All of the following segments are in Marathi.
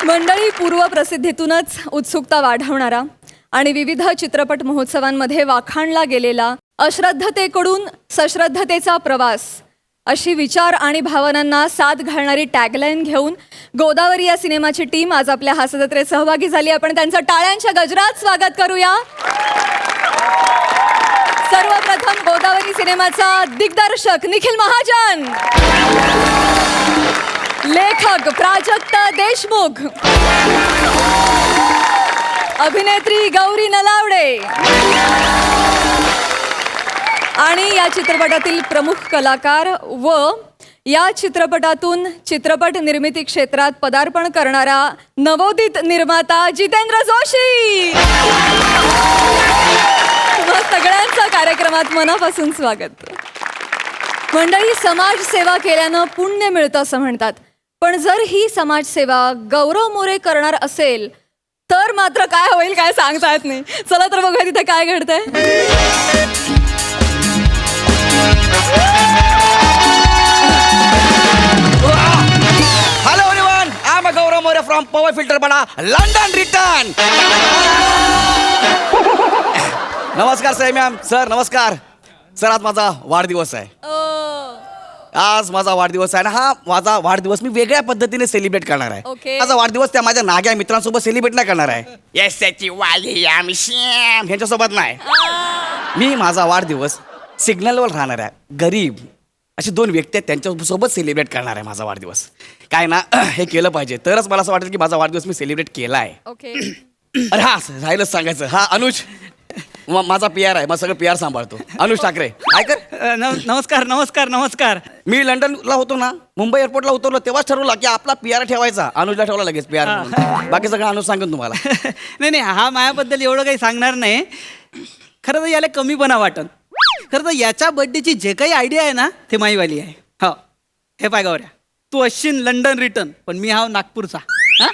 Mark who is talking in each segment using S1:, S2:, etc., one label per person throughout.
S1: मंडळी पूर्वप्रसिद्धीतूनच उत्सुकता वाढवणारा आणि विविध चित्रपट महोत्सवांमध्ये वाखाणला गेलेला अश्रद्धतेकडून सश्रद्धतेचा प्रवास अशी विचार आणि भावनांना साथ घालणारी टॅगलाईन घेऊन गोदावरी या सिनेमाची टीम आज आपल्या हास्यजत्रेत सहभागी झाली. आपण त्यांचं टाळ्यांच्या गजरात स्वागत करूया. सर्वप्रथम गोदावरी सिनेमाचा दिग्दर्शक निखिल महाजन, लेखक प्राजक्ता देशमुख, अभिनेत्री गौरी नलावडे आणि या चित्रपटातील प्रमुख कलाकार व या चित्रपटातून चित्रपट निर्मिती क्षेत्रात पदार्पण करणारा नवोदित निर्माता जितेंद्र जोशी. तुम्हा सगळ्यांचं कार्यक्रमात मनापासून स्वागत. मंडळी, समाजसेवा केल्यानं पुण्य मिळतं असं म्हणतात, पण जर ही समाजसेवा गौरव मोरे करणार असेल तर मात्र काय होईल काय सांगता येत नाही. चला तर बघूया तिथे काय घडतंय.
S2: Hello everyone, I'm a Gaurav Moria from Power Filter Bada, London Return. नमस्कार सर मॅम. सर नमस्कार. सर आज माझा वाढदिवस आहे. आज माझा वाढदिवस आहे ना. हा माझा वाढदिवस मी वेगळ्या पद्धतीने सेलिब्रेट करणार आहे.
S1: Okay.
S2: माझा वाढदिवस त्या माझ्या नाग्या मित्रांसोबत सेलिब्रेट नाही करणार आहे. येस त्याची वाली आम्ही श्याम ह्यांच्यासोबत नाही. मी माझा वाढदिवस सिग्नलवर राहणार आहे गरीब अशी दोन व्यक्ती आहेत त्यांच्यासोबत सेलिब्रेट करणार आहे माझा वाढदिवस. काय ना हे केलं पाहिजे तरच मला असं वाटेल की माझा वाढदिवस मी सेलिब्रेट केला आहे.
S1: ओके.
S2: अरे हा राहिलंच सांगायचं. हा अनुज माझा PR आहे. मग सगळं PR सांभाळतो. अनुज ठाकरे ऐकर.
S3: नमस्कार नमस्कार नमस्कार.
S2: मी लंडनला होतो ना, मुंबई एअरपोर्टला उतरलो तेव्हाच ठरवला की आपला PR ठेवायचा. अनुजला ठेवला लगेच PR म्हणून. बाकी सगळं अनुज सांगेन तुम्हाला.
S3: नाही नाही, हा माझ्याबद्दल एवढं काही सांगणार नाही. खरं तर याला कमीपणा वाटत. खरं तर याच्या बर्थडेची जे काही आयडिया आहे ना ते माईवाली आहे. हो हे पाय गौऱ्या, तू असशील लंडन रिटर्न पण मी हा नागपूरचा. हा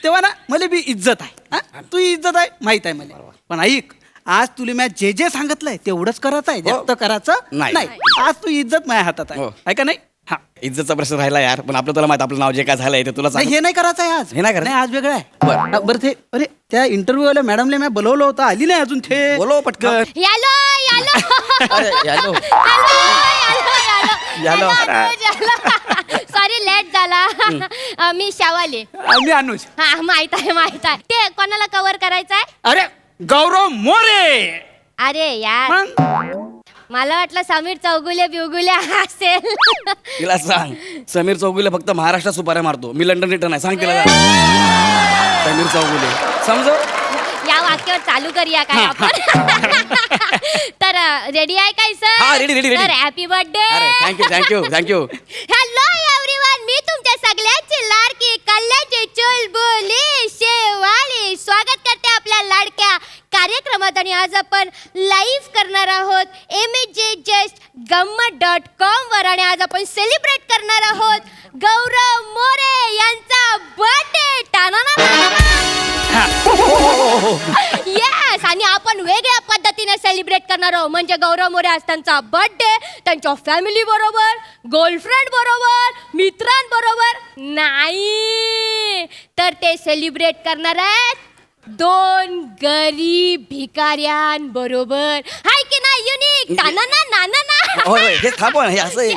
S3: तेव्हा ना मला बी इज्जत आहे. हा तू इज्जत आहे माहीत आहे मला. पण ऐक, आज तुला मी जे जे सांगितलंय तेवढंच करायचं आहे, जास्त करायचं नाही. आज तू इज्जत माझ्या हातात आहे. आहे का नाही? हा
S2: इज्जतचा प्रश्न राहिला यार. पण आपलं तुला माहित आपलं नाव जे काय झालंय ते तुला
S3: नाही, हे नाही करायचं आहे आज.
S2: हे नाही करायचं?
S3: आज वेगळं आहे. बरं ते अरे त्या इंटरव्ह्यू वाल्या मॅडमला मी बोलवलं होतं, आली नाही अजून. ते
S2: बोलो पटकन.
S4: यालो यालो
S2: अरे यालो
S4: यालो
S2: यालो.
S4: सॉरी लेट झाला. मी शावाले.
S3: मी अनुज.
S4: हा माहित आहे. ते कोणाला कव्हर करायचं आहे?
S3: अरे गौरव मोरे.
S4: अरे यार,
S3: मग
S4: मला वाटलं समीर चौगुले बिवगुले असेल.
S2: तिला सांग समीर चौगुले फक्त महाराष्ट्रात सुपाऱ्या मारतो. मी लंडन रिटर्न आहे. सांग तिला. समीर चौगुले समजो.
S4: या वाक्यावर चालू करूया काय आपण. तर रेडी आहे काय सर?
S2: हा, ready.
S4: तर हॅपी बर्थडे.
S2: अरे थँक्यू.
S4: हॅलो एव्हरीवन, मी तुमच्या सगळ्यांची लाडकी कल्याणची चुलबुली शेवाली स्वागत करते आपल्या लाडक्या कार्यक्रमात. आणि आज आपण लाईव्ह करणार आहोत imjust.com वर. आणि आज आपण सेलिब्रेट करणार आहोत गौरव मोरे यांचा बर्थडे. येस, आणि आपण वेगळ्या पद्धतीने सेलिब्रेट करणार आहोत. म्हणजे गौरव मोरे आज त्यांचा बर्थडे त्यांच्या फॅमिली बरोबर, गर्लफ्रेंड बरोबर, मित्रांबरोबर नाही, तर ते सेलिब्रेट करणार आहेत दोन गरीब भिकाऱ्यांबरोबर. हाय की नाही? युनिक.
S2: होय हे थांबव हे असं आहे.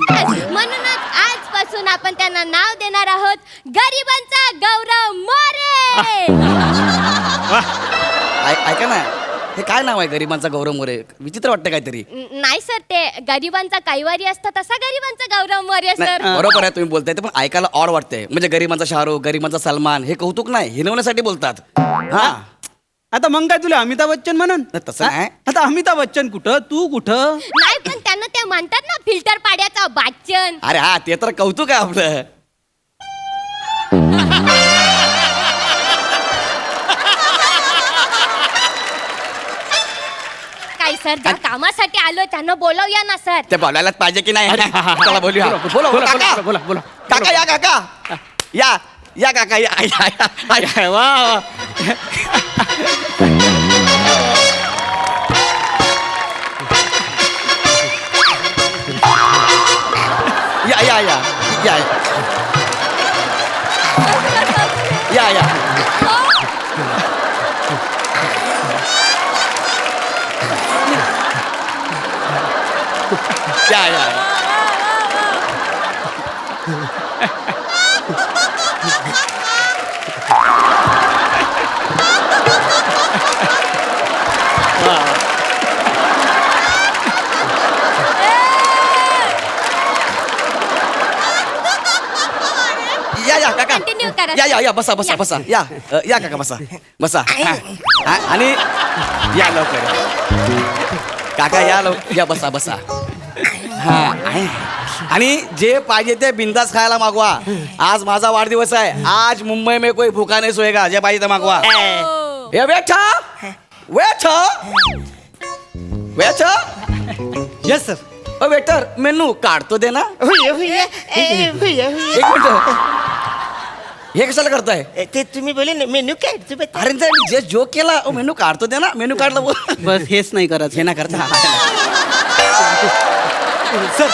S4: म्हणूनच आजपासून आपण त्यांना नाव देणार आहोत गरिबांचा गौरव मोरे.
S2: ऐका ना, हे काय नाव आहे गरिबांचा गौरव मोरे? विचित्र वाटतं काहीतरी.
S4: नाही सर, ते गरिबांचा कैवारी असतं तसा गरिबांचा गौरव मोरे सर.
S2: बरोबर आहे तुम्ही बोलताय ते, पण ऐकायला ऑड वाटतंय. म्हणजे गरिबांचा शाहरुख, गरिबांचा सलमान हे कौतुक नाही, हिनवण्यासाठी बोलतात. हा
S3: आता मग काय तुला अमिताभ बच्चन म्हणून?
S2: तसं नाही.
S3: आता अमिताभ बच्चन कुठं, तू कुठं?
S4: नाही, पण त्यांना ते म्हणतात ना फिल्टर पाड्याचा बच्चन.
S2: अरे हा ते तर कौतुक आहे आपलं.
S4: काय सर, ज्या कामासाठी आलो त्यांना बोलवूया ना सर.
S2: ते बोलायलाच पाहिजे की नाही? चला बोलूया.
S3: बोला.
S2: काका या काका या.
S3: वा
S2: या या या या या या या या या काका
S4: Continue करा.
S2: या बसा बसा बसा या काका बसा बसा आणि या लवकर काका या बसा बसा हा आणि जे पाहिजे ते बिंदास खायला मागवा. आज माझा वाढदिवस आहे. आज मुंबई में कोई भूखा नहीं सोएगा. जे पाहिजे ते मागवा. ये waiter
S5: yes sir.
S2: Waiter menu काढतो दे ना. एक मिनिट हे कशाला करताय.
S6: ते तुम्ही बोले ना मेनू काय
S2: अरे मी जे जोक केला मेनू काढतो दे ना. मेनू काढला
S3: बस हेच नाही करायचं.
S2: हे ना करता
S5: सर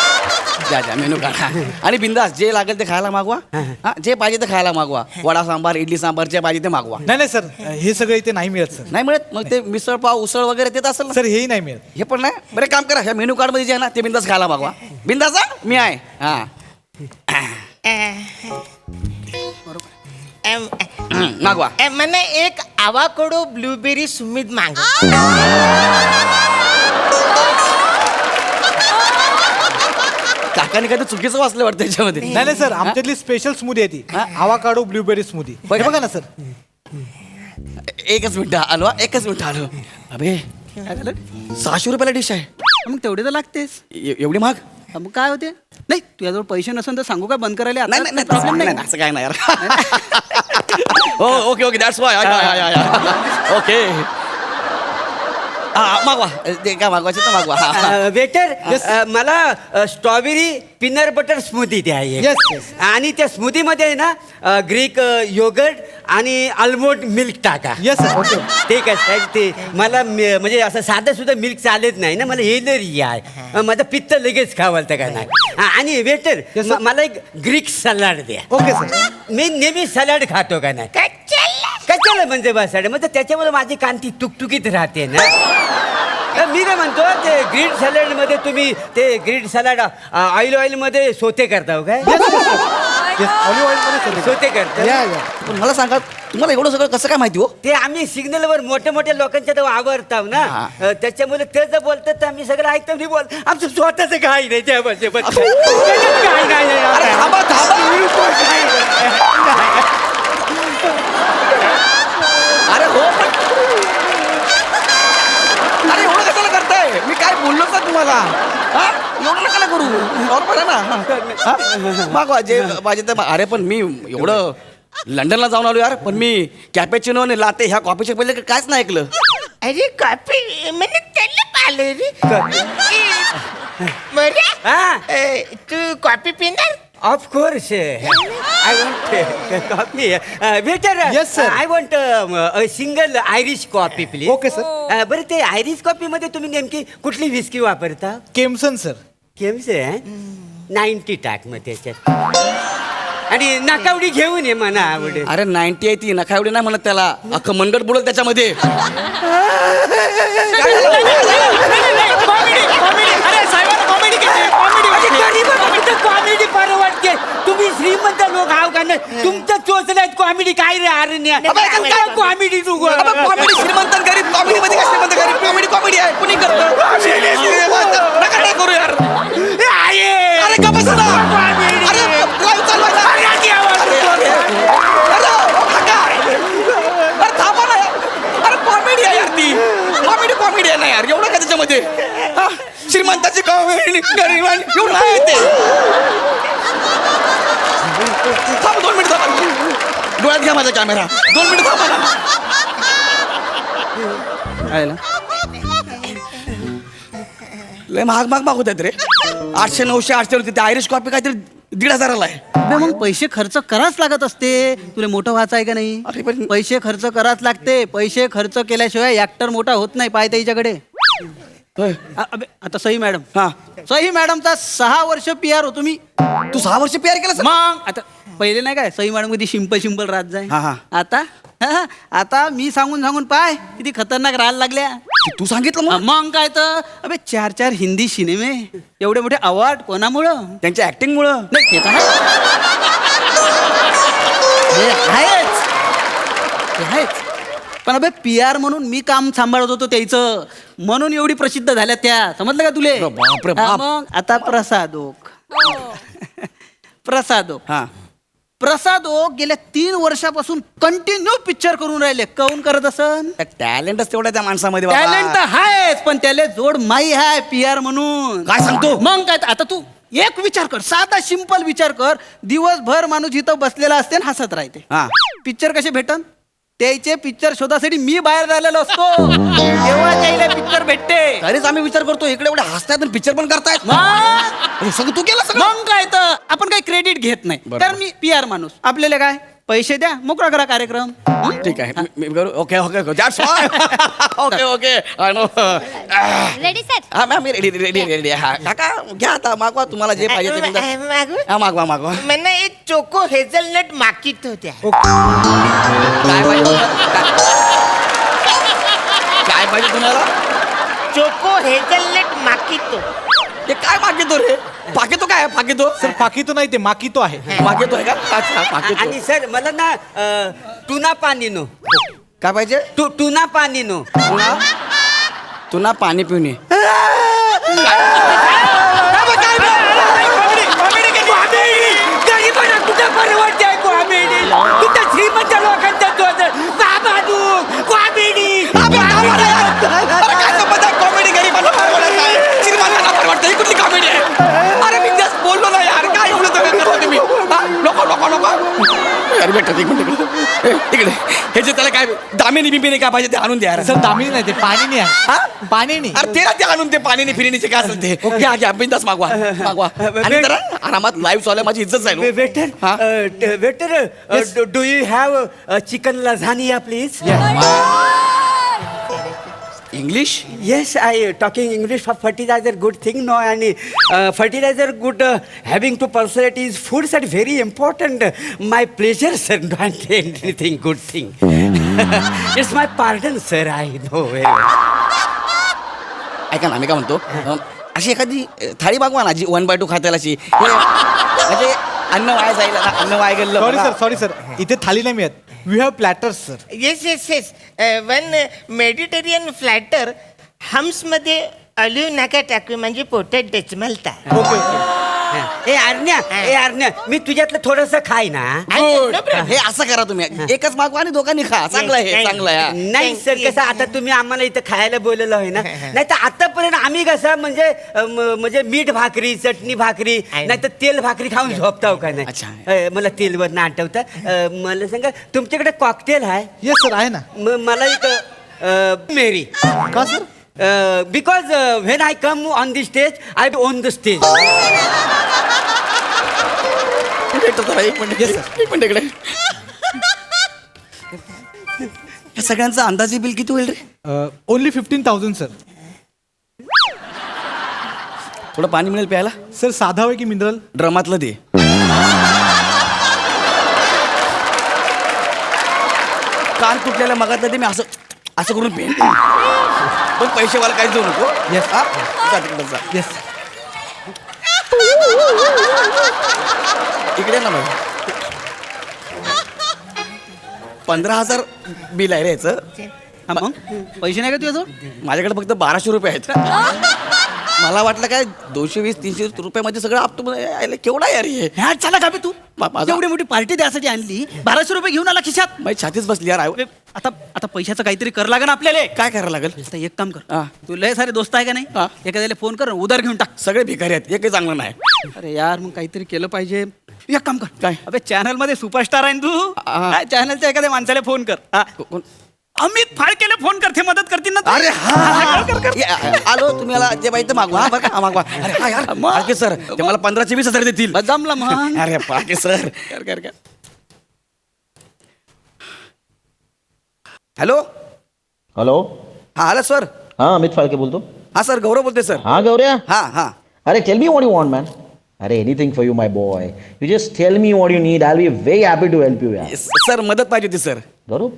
S2: जा मेनू काढा आणि बिंदास जे लागेल ते खायला मागवा. हा, जे पाहिजे ते खायला मागवा. वडा सांबार इडली सांबार जे पाहिजे ते मागवा.
S5: नाही सर हे सगळं इथे नाही मिळत सर.
S2: नाही मिळत मग ते मिसळ पाव उसळ वगैरे देत असेल ना.
S5: सर हेही नाही मिळत.
S2: हे पण नाही. बरं काम करा ह्या मेनू कार्ड मध्ये जे आहे ना ते बिंदास खायला मागवा. बिंदास मी आहे. हा मागवा.
S6: मला एक आवाकडो ब्लूबेरी सुमित माग
S2: काकाने काय चुकीचं वाचलं वाटतं त्याच्यामध्ये.
S5: नाही सर आमच्यातली स्पेशल स्मूदी आहे ती. Avocado blueberry smoothie.
S2: बघा.
S5: बघा ना सर.
S2: एकच मिनिट आलो. एकच मिनिट आलो. अबे काय झालं? 600 रुपयाला डिश आहे.
S3: मग तेवढे तर लागतेच.
S2: एवढी महाग.
S3: मग काय होते. नाही तुझ्याजवळ पैसे नसेल तर सांगू काय बंद करायला.
S2: नाही नाही
S3: प्रॉब्लेम
S2: नाही
S3: नाही.
S2: असं काय नाही यार. हो ओके दॅट्स वाय ओके मागवा ते काय मागवायचं तर मागवा.
S7: वेटर मला स्ट्रॉबेरी पीनट बटर स्मूदी द्या एक.
S5: Yes, yes.
S7: आणि त्या स्मूदी मध्ये आहे ना ग्रीक योगर्ट आणि आल्मोंड मिल्क टाका.
S5: Yes sir. ओके.
S7: ते काय साहेब ते मला म्हणजे असं साधं सुद्धा मिल्क चालत नाही ना. मला एलर्जी आहे. माझं पित्त लगेच खावालतं का नाही. आणि वेटर
S5: Yes, sir.
S7: मला एक ग्रीक सलाड द्या.
S5: Okay sir.
S7: मी नेहमी सलाड खातो का नाही. कशाला म्हणजे बसाड म्हणजे त्याच्यामुळे माझी कांती तुकतुकीत राहते ना. मी काय म्हणतो ते ग्रीन सॅलड मध्ये तुम्ही ते ग्रीन सॅलड ऑइल मध्ये सोते करता हो काय.
S5: ऑलिव्ह ऑइल मध्ये
S7: सोते करता.
S5: या
S2: पण मला सांगा तुम्हाला एवढं सगळं कसं काय माहिती हो.
S7: ते आम्ही सिग्नलवर मोठ्या मोठ्या लोकांच्या तेव्हा आवडताव ना. त्याच्यामुळे ते जर बोलतात तर आम्ही सगळं ऐकतो. मी बोल आमचं स्वतःच काही नाही त्या भाषेबद्दल. काही नाही.
S2: अरे थांबा अरे हो अरे एवढं कशाला करताय. मी काय बोललो का तुम्हाला. हा एवढं नका करू. बरोबर आहे ना. हा? मागवा जे पाहिजे ते अरे पण मी एवढं लंडनला जाऊन आलो यार. पण मी कॅपेचिनो आणि लाते ह्या कॉफीच्या पहिले कायच नाही ऐकलं.
S6: अरे कॉफी म्हणजे त्याला पाहिलं रे बरं. तू कॉफी पिणार.
S7: Of course I want coffee. Waiter
S5: Yes, sir.
S7: I want single Irish coffee please.
S5: Okay sir.
S7: बरं ते आयरिश कॉफी मध्ये तुम्ही नेमकी कुठली विस्की वापरता.
S5: केमसन सर.
S7: केमसे 90 टाक मग त्याच्यात. आणि नाकावडी घेऊन ये म्हणा आवडेल.
S2: अरे 90 आहे ती नका एवढी नाही म्हणत त्याला. अख्खं मनगट बुडल त्याच्यामध्ये.
S7: कॉमेडी परवडते. तुम्ही श्रीमंत लोक आहो का नाही. तुमचं चोचल्यात कॉमेडी काय रे अरण्या. कॉमेडी तू
S2: कॉमेडी श्रीमंत आणि गरीब कॉमेडी मध्ये काय श्रीमंत गरीब कॉमेडी आहे. कुणी करतं. नका नाही करू यार. अरे का बसा ना. अरे live चालवायचा. अरे थांबा ना यार. अरे कॉमेडी आहे यार ती. कॉमेडी आहे ना यार. एवढं काय त्याच्यामध्ये. हा? श्रीमंताची कॉमेडी गरीबांनी एवढं नाही ते. थांबा 2 मिनिट थांबा. डोळ्यात घ्या माझा कॅमेरा. 2 मिनिट थांबा ना. लय महाग होत आहेत रे. 800 900 होते. ते आयरिश कॉफी काहीतरी 1,500 आहे.
S3: अबे मग पैसे खर्च कराच लागत असते. तुला मोठं व्हायचं आहे का
S2: अरे
S3: नाही.
S2: पण-
S3: पैसे खर्च कराच लागते. पैसे खर्च केल्याशिवाय ऍक्टर मोठा होत नाही. पाय त्याच्याकडे.
S2: होय.
S3: अबे आता सई मॅडम.
S2: हा
S3: सई मॅडमचा 6 वर्ष PR होतो मी.
S2: तू 6 वर्ष पेअर केलं
S3: मग आता पहिले नाही काय सई मॅडम मध्ये सिंपल राहत जाय
S2: हा, हा.
S3: आता आता मी सांगून पाय किती खतरनाक राहायला लागल्या.
S2: तू सांगितलं मग
S3: मग काय तर अबे 4 हिंदी सिनेमे एवढे मोठे अवॉर्ड कोणामुळं?
S2: त्यांच्या ऍक्टिंग मुळे.
S3: नाही ते तर आहेच. ते आहेच. पण अबे PR म्हणून मी काम सांभाळत होतो त्याचं म्हणून एवढी प्रसिद्ध झाल्या त्या. समजलं का तुले?
S2: बापरे
S3: हा,
S2: बाप.
S3: मग आता प्रसादोक
S2: हा
S3: प्रसाद ओक गेल्या 3 वर्षापासून कंटिन्यू पिक्चर करून राहिले. काऊन करत असन?
S2: टॅलेंटच तेवढा त्या माणसामध्ये बाबा.
S3: टॅलेंट तर आहेच पण त्याला जोड माई आहे PR म्हणून.
S2: काय सांगतो?
S3: मग काय आता तू एक विचार कर, साधा सिंपल विचार कर. दिवसभर माणूस इथं बसलेला असते आणि हसत राहते.
S2: हा.
S3: पिक्चर कसे भेटन? त्याचे पिक्चर शोधासाठी मी बाहेर झालेलो असतो. तेव्हा त्याला पिक्चर भेटते.
S2: तरीच आम्ही विचार करतो इकडे एवढे हसतायत पिक्चर पण करतायत.
S3: मग
S2: हे सगळं तू केलं सगळं.
S3: मग काय तर आपण काही क्रेडिट घेत नाही.
S2: बरोबर.
S3: तर मी PR माणूस. आपल्याला काय पैसे द्या मोकळा करा कार्यक्रम.
S2: ठीक आहे मी करू. Okay okay that's fine. Okay okay I know.
S4: Ready sir?
S2: हा मॅम रेडी रेडी रेडी. हा काका घ्या आता मागवा तुम्हाला जे पाहिजे ते तुमचं.
S6: मागू
S2: हा मागवा मागवा.
S6: मला एक चोको हेझलनट माकीत होत्या.
S2: काय पाहिजे काय पाहिजे तुम्हाला?
S6: Choco hazelnut macchiato.
S2: ते काय मागितो रे? पाकितो काय पाकितो?
S5: सर पाकितो नाही ते माकितो आहे.
S2: मागितो आहे का? अच्छा पाकितो.
S7: आणि सर मला ना टुना पाणी नो.
S2: काय पाहिजे?
S7: टुना पाणी नो.
S2: तुला पाणी पिऊन ये. कॉमेडी गरीबांना परवडत नाही. श्रीमंतांना परवडतं. ही कुठली कॉमेडी आहे? अरे मी जस्ट बोललो ना यार. काय एवढं तुम्ही नको नको नको. अरे बेटा इकडे हे जे त्याला काय दामिनी बिमिनी काय पाहिजे ते आणून द्या यार.
S5: सर दामिनी नाही ते पाणीनी
S2: हा?
S5: आहे. पाणीनी.
S2: अरे ते ना ते आणून ते पाणीने फिरणीचे काय असेल ते. घ्या घ्या बिंदास मागवा मागवा. आणि जरा आरामात लाईव्ह चालू आहे. माझी इज्जत जाईल. हा?
S7: Waiter do you have chicken lasagna please?
S2: English.
S7: Yes, I talking English for fertilizer good thing no and fertilizer good having to personality is foods are very important. My pleasure sir, don't anything good thing. It's my pardon sir, I know very well.
S2: ऐका ना मी काय म्हणतो अशी एखादी थाळी मागवा ना जी 1/2 खात्याला अशी. म्हणजे अन्न वाया जाईल अन्न वाया गेलं.
S5: सॉरी सर इथे थाली नाही मिळत. We have platters sir.
S6: Yes yes yes. One Mediterranean platter hummus मध्ये ऑलिव्ह नका टाकू म्हणजे पोटात डचमलता.
S7: ए आरण्या मी तुझ्यातलं थोडस खाय ना.
S2: हे असं करा तुम्ही एकच मागवा आणि दोघांनी खा. चांगलं आहे चांगलं आहे.
S7: नाही सर कसं आता तुम्ही आम्हाला इथं खायला बोललेलं आहे ना. नाही तर आतापर्यंत आम्ही कसं म्हणजे मीठ भाकरी चटणी भाकरी नाही तर तेल भाकरी खाऊन झोपताव का
S2: अच्छा.
S7: नाही. मला तेलवर ना आठवतं. मला सांगा तुमच्याकडे कॉकटेल आहे?
S5: येस सर आहे ना.
S7: मला एक मेरी.
S5: का sir?
S7: Because when I come on the stage I on the stage.
S2: एक मिनिट इकडे. या सगळ्यांचं अंदाजे बिल किती होईल रे?
S5: Only 15,000 sir.
S2: थोडं पाणी मिळेल प्यायला?
S5: सर साधा होय की मिनरल?
S2: ड्रमातलं दे. कान तुटलेल्या मगातलं दे. मी असं असं करून पे. पण पैसेवाला काहीच देऊ नको.
S5: Yes.
S2: हा? जा तिकडं जा.
S5: येस.
S2: इकडे ना भाई 15,000 बिल आहे रे याचं.
S3: हा, मग पैसे नाही का तुझ्याजवळ?
S2: माझ्याकडे फक्त 1200 रुपये आहेत. मला वाटलं काय 220-300 रुपयामध्ये सगळं आपतो केवढा यार हे.
S3: ह्या चला का बे तू
S2: माझा-
S3: एवढी मोठी पार्टी द्यासाठी आणली 1200 रुपये घेऊन आला खिशात.
S2: माझी छातीच बसली यार.
S3: आता आता पैशाचं काहीतरी कर लागेल आपल्याला.
S2: काय करायला लागेल?
S3: आता एक काम कर.
S2: हा.
S3: तू लय सारे दोस्त आहे का नाही?
S2: हा.
S3: एखाद्याला फोन कर उधार घेऊन टाक.
S2: सगळे भिकारी आहेत. एकही चांगलं नाही.
S3: अरे यार मग काहीतरी केलं पाहिजे. एक काम कर.
S2: काय?
S3: अबे चॅनल मध्ये सुपरस्टार आहे ना तू.
S2: हा.
S3: चॅनलच्या एखाद्या माणसाला फोन कर. हा. अमित फाळकेला फोन कर. ते मदत करतील ना.
S2: अरे हा आलो तुम्ही याला जे पाहिजे ते मागवा. बरं का? मागवा. अरे हा यार पारखे सर ते मला 15-20 देतील.
S3: जमला मग.
S2: अरे पारखे सर कर. Hello
S8: hello.
S2: हा हॅलो सर.
S8: हाँ अमित फाळके बोलतो.
S2: हा सर गौरव बोलते सर.
S8: हाँ गौऱ्या.
S2: हा हा
S8: अरे tell me what you want man. अरे anything for you, my boy. You just tell me what you need. I'll be very happy to help you. Yeah.
S2: Sir मदत पाहिजे होती sir.
S8: Gaurav?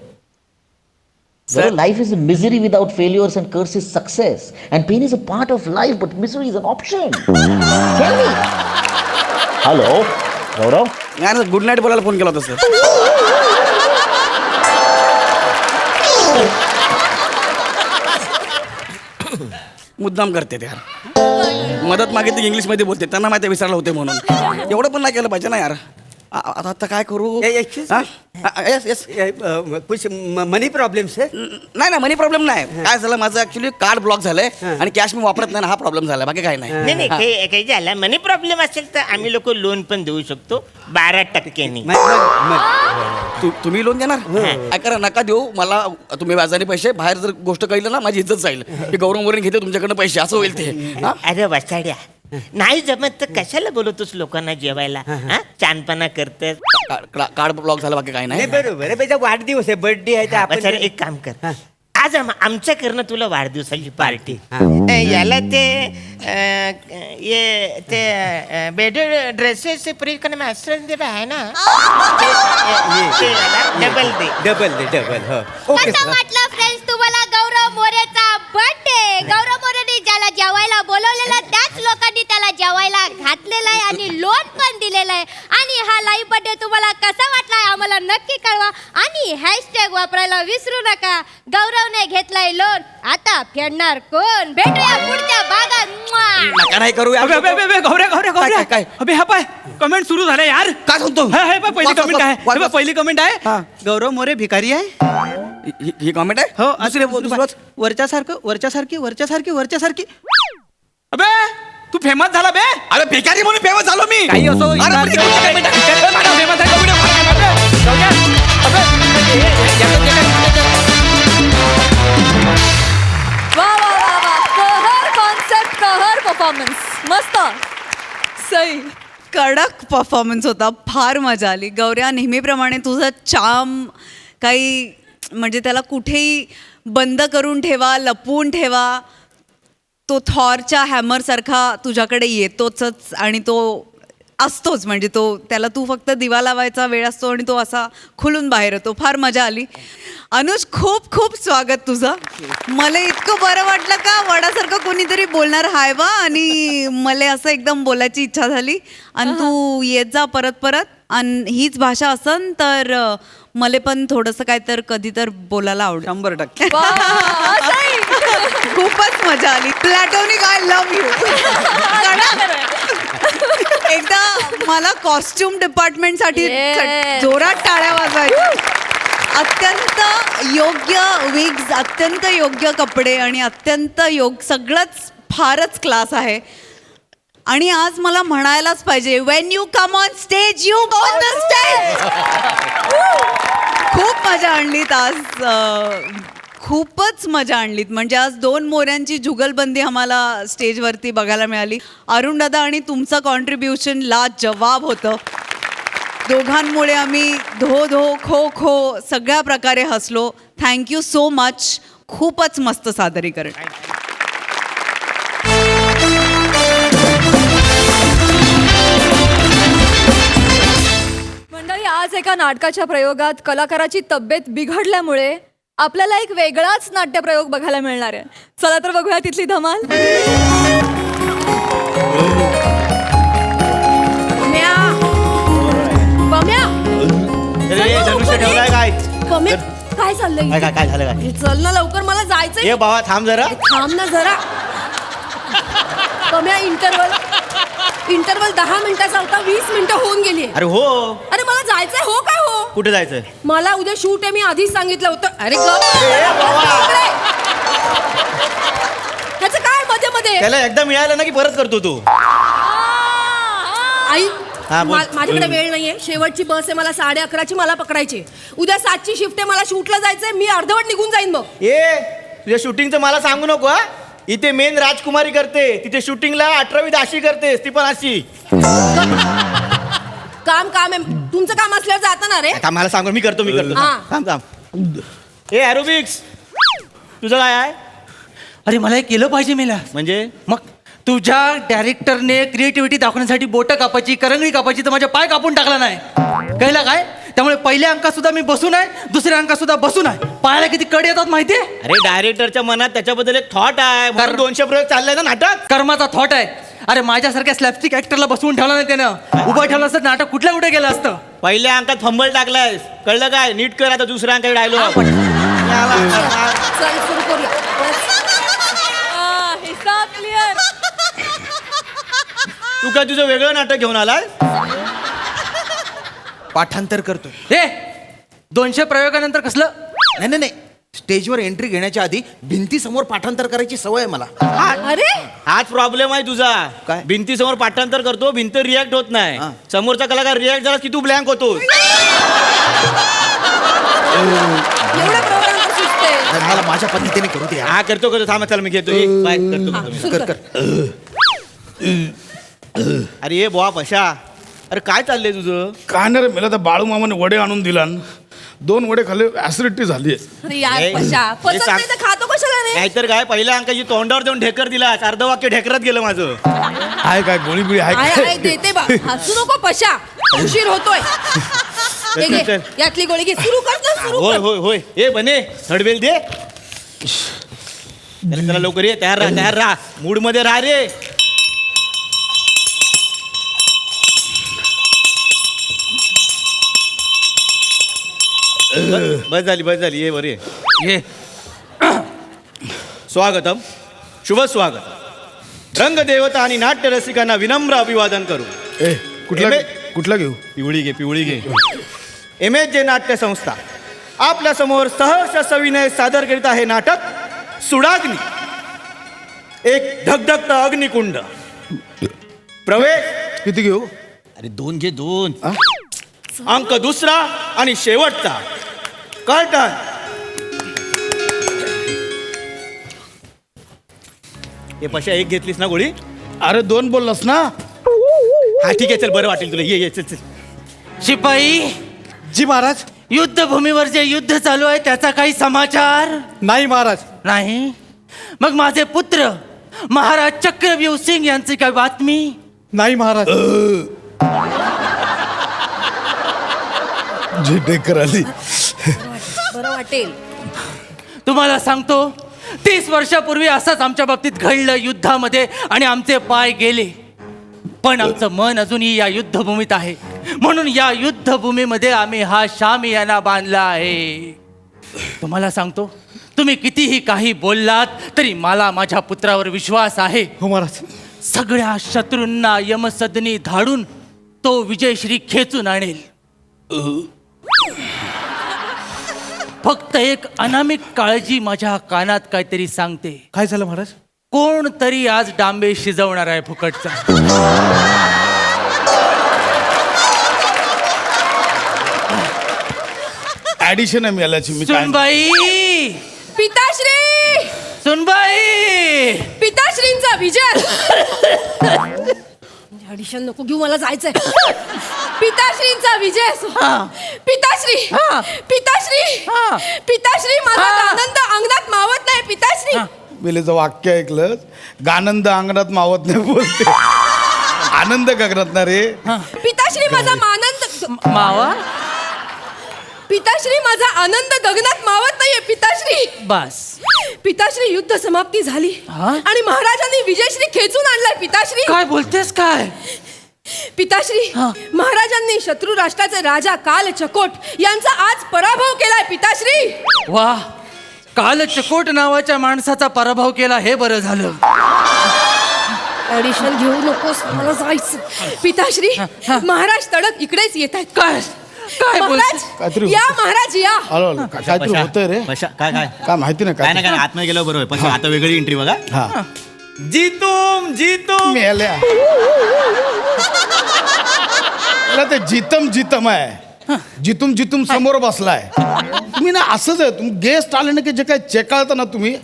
S2: Sir?
S8: Gaurav, life is a misery without failures and curse is success. And pain is a part of life, but misery is an option. Tell me. Hello, Gaurav?
S2: नाही गुड नाईट बोलायला फोन केला होता सर. मुद्दाम करते ते यार. मदत मागितली इंग्लिशमध्ये बोलते, त्यांना माहिती आहे विसरला होते म्हणून. एवढं पण नाही केलं पाहिजे ना यार. आता काय करू? Yes yes.
S7: कुछ मनी प्रॉब्लेम सर?
S2: नाही ना मनी प्रॉब्लेम नाही. काय झालं माझं ऍक्च्युली कार्ड ब्लॉक झालंय आणि कॅश मी वापरत नाही ना, हा प्रॉब्लेम झाला. बाकी काय नाही.
S6: नाही नाही काही झालं मनी प्रॉब्लेम असेल तर आम्ही लोक लोन पण देऊ शकतो 12%.
S2: तुम्ही लोन देणार? काय करा नका देऊ मला. तुम्ही व्याजाने पैसे बाहेर जर गोष्ट कळलं ना माझी इज्जत जाईल. की गौरव मोरे घेते तुमच्याकडनं पैसे असं होईल ते. हा?
S6: अरे वसाड्या नाही जमत तर कशाला बोलवतोस लोकांना जेवायला? हा चानपणा करतेस.
S2: कार्ड ब्लॉक झालं बाकी काय
S7: नाही
S2: नाही.
S7: बरोबर आहे. त्याचा वाढदिवस आहे, बर्थडे आहे तर आपण
S6: आपण एक काम कर आज आमच्याकडनं तुला वाढदिवसाची पार्टी.
S7: हा.
S6: याला ते बेडर ड्रेसेस प्रिंट करणे मास्टर आहे ना डबल
S7: डबल हो. ओके
S4: कसं म्हटलं फ्रेंड्स तुम्हाला गौरव मोरेचा बर्थडे? गौरव मोरेने ज्याला जेवायला बोलवलेलं त्याच लोकांनी त्याला जेवायला घातलेलं आहे आणि लोन पण दिलेलं आहे. आणि हा लाईव्ह बर्थडे तुम्हाला कसा वाटलाय आम्हाला नक्की कळवा आणि हॅशटॅग वापरायला विसरू नका. गौरवने घेतलाय लोन, आता फेडणार कोण? भेटूया पुढच्या भागात.
S2: नका नाही करू यार.
S3: गौऱ्या
S2: काय?
S3: अबे हा पाय कमेंट सुरू झाले यार.
S2: काय सांगतो?
S3: पहिली
S2: वाच,
S3: कमेंट
S2: वाच,
S3: आहे.
S2: वाच,
S3: हे बघ,
S2: वाच.
S3: पहिली कमेंट आहे
S2: हा.
S3: गौरव मोरे भिकारी आहे.
S2: ही कमेंट आहे.
S3: हो
S2: दुसरी बोल, दुसरी वाच.
S3: वरच्यासारखी. अबे तू फेमस झाला बे.
S2: अरे भिकारी म्हणून फेमस झालो मी.
S3: काही असो
S2: अरे,
S3: इनार
S2: पण
S3: देऊ,
S2: ती comment आहे.
S3: भिकारी पण famous आहे. गौऱ्या, अबे, गौऱ्या, अबे, याचं जे
S1: वा वा वा वा, कहर कॉन्सेप्ट, कहर परफॉर्मन्स, मस्त. सई.
S9: कडक परफॉर्मन्स होता. फार मजा आली. गौऱ्या, नेहमीप्रमाणे तुझं चाम काही म्हणजे त्याला कुठेही बंद करून ठेवा, लपवून ठेवा. तो थॉरच्या हॅमरसारखा तुझ्याकडे येतोच आणि तो असतोच. म्हणजे तो त्याला तू फक्त दिवा लावायचा वेळ असतो आणि तो असा खुलून बाहेर येतो. फार मजा आली. अनुज, खूप खूप स्वागत तुझं. मला इतकं बरं वाटलं का वडासारखं कोणीतरी बोलणार हाय बा आणि मला असं एकदम बोलायची इच्छा झाली. आणि तू येत जा परत परत. आणि हीच भाषा असन तर मला पण थोडंसं काय तर कधी तर बोलायला आवडेल.
S3: 100%.
S1: वा, सई.
S9: खूपच मजा आली. Platonic I love you. एकदा मला कॉस्ट्युम डिपार्टमेंटसाठी
S1: Yes.
S9: जोरात टाळ्या वाजवायच्या. अत्यंत योग्य विग्स, अत्यंत योग्य कपडे आणि अत्यंत सगळंच फारच क्लास आहे. आणि आज मला म्हणायलाच पाहिजे, Wien you come on stage you go on the stage. खूप मजा आणलीत आज. खूपच मजा आणलीत. म्हणजे आज 2 मोऱ्यांची जुगलबंदी आम्हाला स्टेजवरती बघायला मिळाली. अरुण दादा आणि तुमचं कॉन्ट्रीब्युशन लाजवाब होतं. दोघांमुळे आम्ही धो धो खो खो सगळ्या प्रकारे हसलो. Thank you so much. खूपच मस्त सादरीकरण.
S1: मंडळी, आज एका नाटकाच्या प्रयोगात कलाकाराची तब्येत बिघडल्यामुळे आपल्याला एक वेगळाच नाट्यप्रयोग बघायला मिळणार आहे. चला तर बघूया तिथली धमाल.
S6: ठेवलाय काय
S4: काय चाललंय?
S6: काय झालं काय?
S4: चल ना लवकर, मला जायचंय.
S6: ए बाबा थांब जरा.
S4: थांब ना जरा. कम्या, इंटरवल 10 मिनिटाचा होता, 20 मिनिटं होऊन गेली.
S6: अरे हो.
S4: अरे मला जायचंय. हो काय हो?
S6: कुठे जायचंय?
S4: मला उद्या शूट आहे, मी आधीच सांगितलं होतं. अरे ह्याचं काय मध्ये मध्ये?
S6: त्याला एकदा मिळालं ना की परत करतो तू.
S4: आई,
S6: हा, बोल.
S4: माझ्याकडे वेळ नाहीये. शेवटची बस आहे, मला 11:30ची मला पकडायची. उद्या 7ची शिफ्ट आहे, मला शूटला जायचंय. मी अर्धवट निघून जाईन मग.
S6: ए तुझ्या शूटिंगचं मला सांगू नको हा. इथे मेन राजकुमारी करते, तिथे शूटिंगला 18वी दाशी करतेस, ती पण अशी.
S4: काम आहे. तुमचं काम असल्यावर जाता ना रे.
S6: आता मला सांगू, मी करतो.
S4: हा.
S6: थांब. ए एरोबिक्स तुझं काय आहे?
S10: अरे मला हे केलं पाहिजे मेला.
S6: म्हणजे
S10: मग
S3: तुझ्या डायरेक्टरने क्रिएटिव्हिटी दाखवण्यासाठी बोटं कापायची करंगळी कापायची तर माझ्या पाय कापून टाकला नाही कळलं काय. त्यामुळे पहिल्या अंकात सुद्धा मी बसून आहे, दुसऱ्या अंकात सुद्धा बसून आहे. पायाला किती कड येतात माहितीये.
S10: अरे डायरेक्टरच्या मनात त्याच्याबद्दल एक थॉट आहे म्हणून 200 प्रयोग चाललाय ना नाटक.
S3: कर्माचा थॉट आहे. अरे माझ्यासारख्या स्लॅपस्टिक ऍक्टरला बसवून ठेवला नाही त्यानं. उभं ठेवलं असतं नाटक कुठल्या कुठे गेलं असतं.
S10: पहिल्या अंकात फंबल टाकलाय कळलं काय. नीट कर आता दुसऱ्या अंकात डायलॉग.
S1: चल सुरू करूया. हिसाब क्लिअर.
S10: तू काय तुझं वेगळं नाटक घेऊन आलाय.
S11: पाठांतर करतो.
S3: हे 200 प्रयोगानंतर कसलं.
S11: नाही नाही नाही, स्टेजवर एंट्री घेण्याच्या आधी भिंतीसमोर पाठांतर करायची सवय आहे मला.
S1: अरे
S10: हाच प्रॉब्लेम आहे तुझा.
S11: काय?
S10: भिंतीसमोर पाठांतर करतो, भिंत रिॲक्ट होत नाही.
S11: हा.
S10: समोरचा कलाकार रिॲक्ट झाला की तू ब्लँक होतोस.
S1: एवढं प्रोग्राम सुचते.
S11: नाही, मला माझ्या पद्धतीने करू दे.
S10: हा करतो थांबा चला मी घेतो. बाय करतो.
S11: कर कर.
S10: अरे ये बुवा पशा. अरे काय चाललंय तुझं.
S12: काय नाही रे, मला तर बाळू मामाने वडे आणून दिला न. 2 वडे खाल्ले, ऍसिडिटी झाली.
S1: अरे यार
S10: हे-
S1: पशा
S10: हे
S1: पचत
S10: सांग-
S1: नाही तर खातो कशाला रे.
S10: नाहीतर काय पहिल्या अंकाची तोंडावर देऊन ढेकर दिला. अर्ध वाक्य ढेकरत गेलं माझं.
S12: आहे काय गोळी बिळी आहे
S1: आहे
S12: काय?
S1: देते बा. हसू नको पशा, उशीर होतोय. हे घे,
S10: चल.
S1: यातली गोळी घे. सुरू कर ना, सुरू
S10: होय
S1: कर.
S10: होय होय. ए बने थडवेल दे. चला लवकर ये. तयार राहा मूड मध्ये राहा रे. बस झाली ये वर ये. स्वागतम, शुभ स्वागत. रंगदेवता आणि नाट्य रसिकांना विनम्र अभिवादन करू.
S12: ए कुठला
S10: एमे-
S12: कुठला घेऊ.
S10: पिवळी घे. MSJ नाट्य संस्था आपल्या समोर सहर्ष सविनय सादर करीत आहे नाटक सुडाग्नी, एक धगधगत अग्निकुंड. प्रवेश.
S12: किती घेऊ.
S10: अरे 2 घे 2. अंक दुसरा आणि शेवटचा. कर्टन. हे पशा एक घेतलीस ना गोळी.
S12: अरे 2 बोललास ना.
S10: हा ठीक आहे चल बरं वाटेल तुला. ये चल.
S3: शिपाई,
S5: जी महाराज.
S3: युद्धभूमीवर जे युद्ध चालू आहे त्याचा काही समाचार
S5: नाही महाराज.
S3: नाही. मग माझे पुत्र महाराज चक्रव्यूह सिंग यांची काही बातमी.
S5: नाही महाराज.
S12: जी ढेकर आली.
S1: बरं वाटेल.
S3: तुम्हाला सांगतो 30 वर्षापूर्वी असंच आमच्या बाबतीत घडलं युद्धामध्ये आणि आमचे पाय गेले. पण आमचं मन अजूनही या युद्धभूमीत आहे. म्हणून या युद्धभूमीमध्ये आम्ही हा शामियाना बांधला आहे. तुम्हाला सांगतो तुम्ही कितीही काही बोललात तरी मला माझ्या पुत्रावर विश्वास आहे.
S5: हो महाराज.
S3: सगळ्या शत्रूंना यमसदनी धाडून तो विजयश्री खेचून आणेल. फक्त एक अनामिक काळजी माझ्या कानात काहीतरी सांगते.
S5: काय झालं महाराज.
S3: कोणतरी आज डांबे शिजवणार आहे फुकटचा.
S12: ऍडिशन आहे मिळाल्याची. मी काय
S3: सुनबाई,
S1: पिताश्री
S3: सुनबाई.
S1: पिताश्रींचा विजय. ऑडिशन नको घेऊ, मला जायचंय. पिताश्रींचा विजय असो. पिताश्री
S3: हा.
S1: पिताश्री
S3: हा.
S1: पिताश्री माझा
S3: हा.
S1: आनंद अंगणात मावत नाही. पिताश्री
S12: मेलेचं वाक्य ऐकलं. गानंद अंगणात मावत नाही बोलते. आनंद गगनात ना रे.
S1: पिताश्री माझा आनंद
S3: मावा.
S1: पिताश्री माझा आनंद गगनात मावत नाहीये. पिताश्री
S3: बस.
S1: पिताश्री युद्ध समाप्ती झाली
S3: हा?
S1: आणि महाराजांनी विजयश्री खेचून आणलाय. पिताश्री
S3: काय बोलतेस काय.
S1: पिताश्री
S3: हा.
S1: महाराजांनी शत्रू राष्ट्राचे राजा काल चकोट यांचा आज पराभव केलाय. पिताश्री
S3: वा, काल चकोट नावाच्या माणसाचा पराभव केला हे बरं झालं.
S1: ऑडिशन घेऊ नकोस, मला जायचं. पिताश्री महाराज तडक इकडेच येत आहेत.
S3: काय काय बोलतेस.
S12: काहीतरी
S1: या महाराज या.
S12: आलो आलो. काहीतरी होतंय रे.
S10: पशा काय काय
S12: काय माहिती नाही
S10: काय नाही काय आतमध्ये गेलो बरोबर. पण आता वेगळी एंट्री बघा.
S12: हा
S10: जीतूम
S12: मेल्या. मला ते जितम आहे. जितूम समोर बसलाय. तुम्ही ना असंच आहे. तुम्ही गेस्ट आले ना की जे काय चेकाळता ना तुम्ही.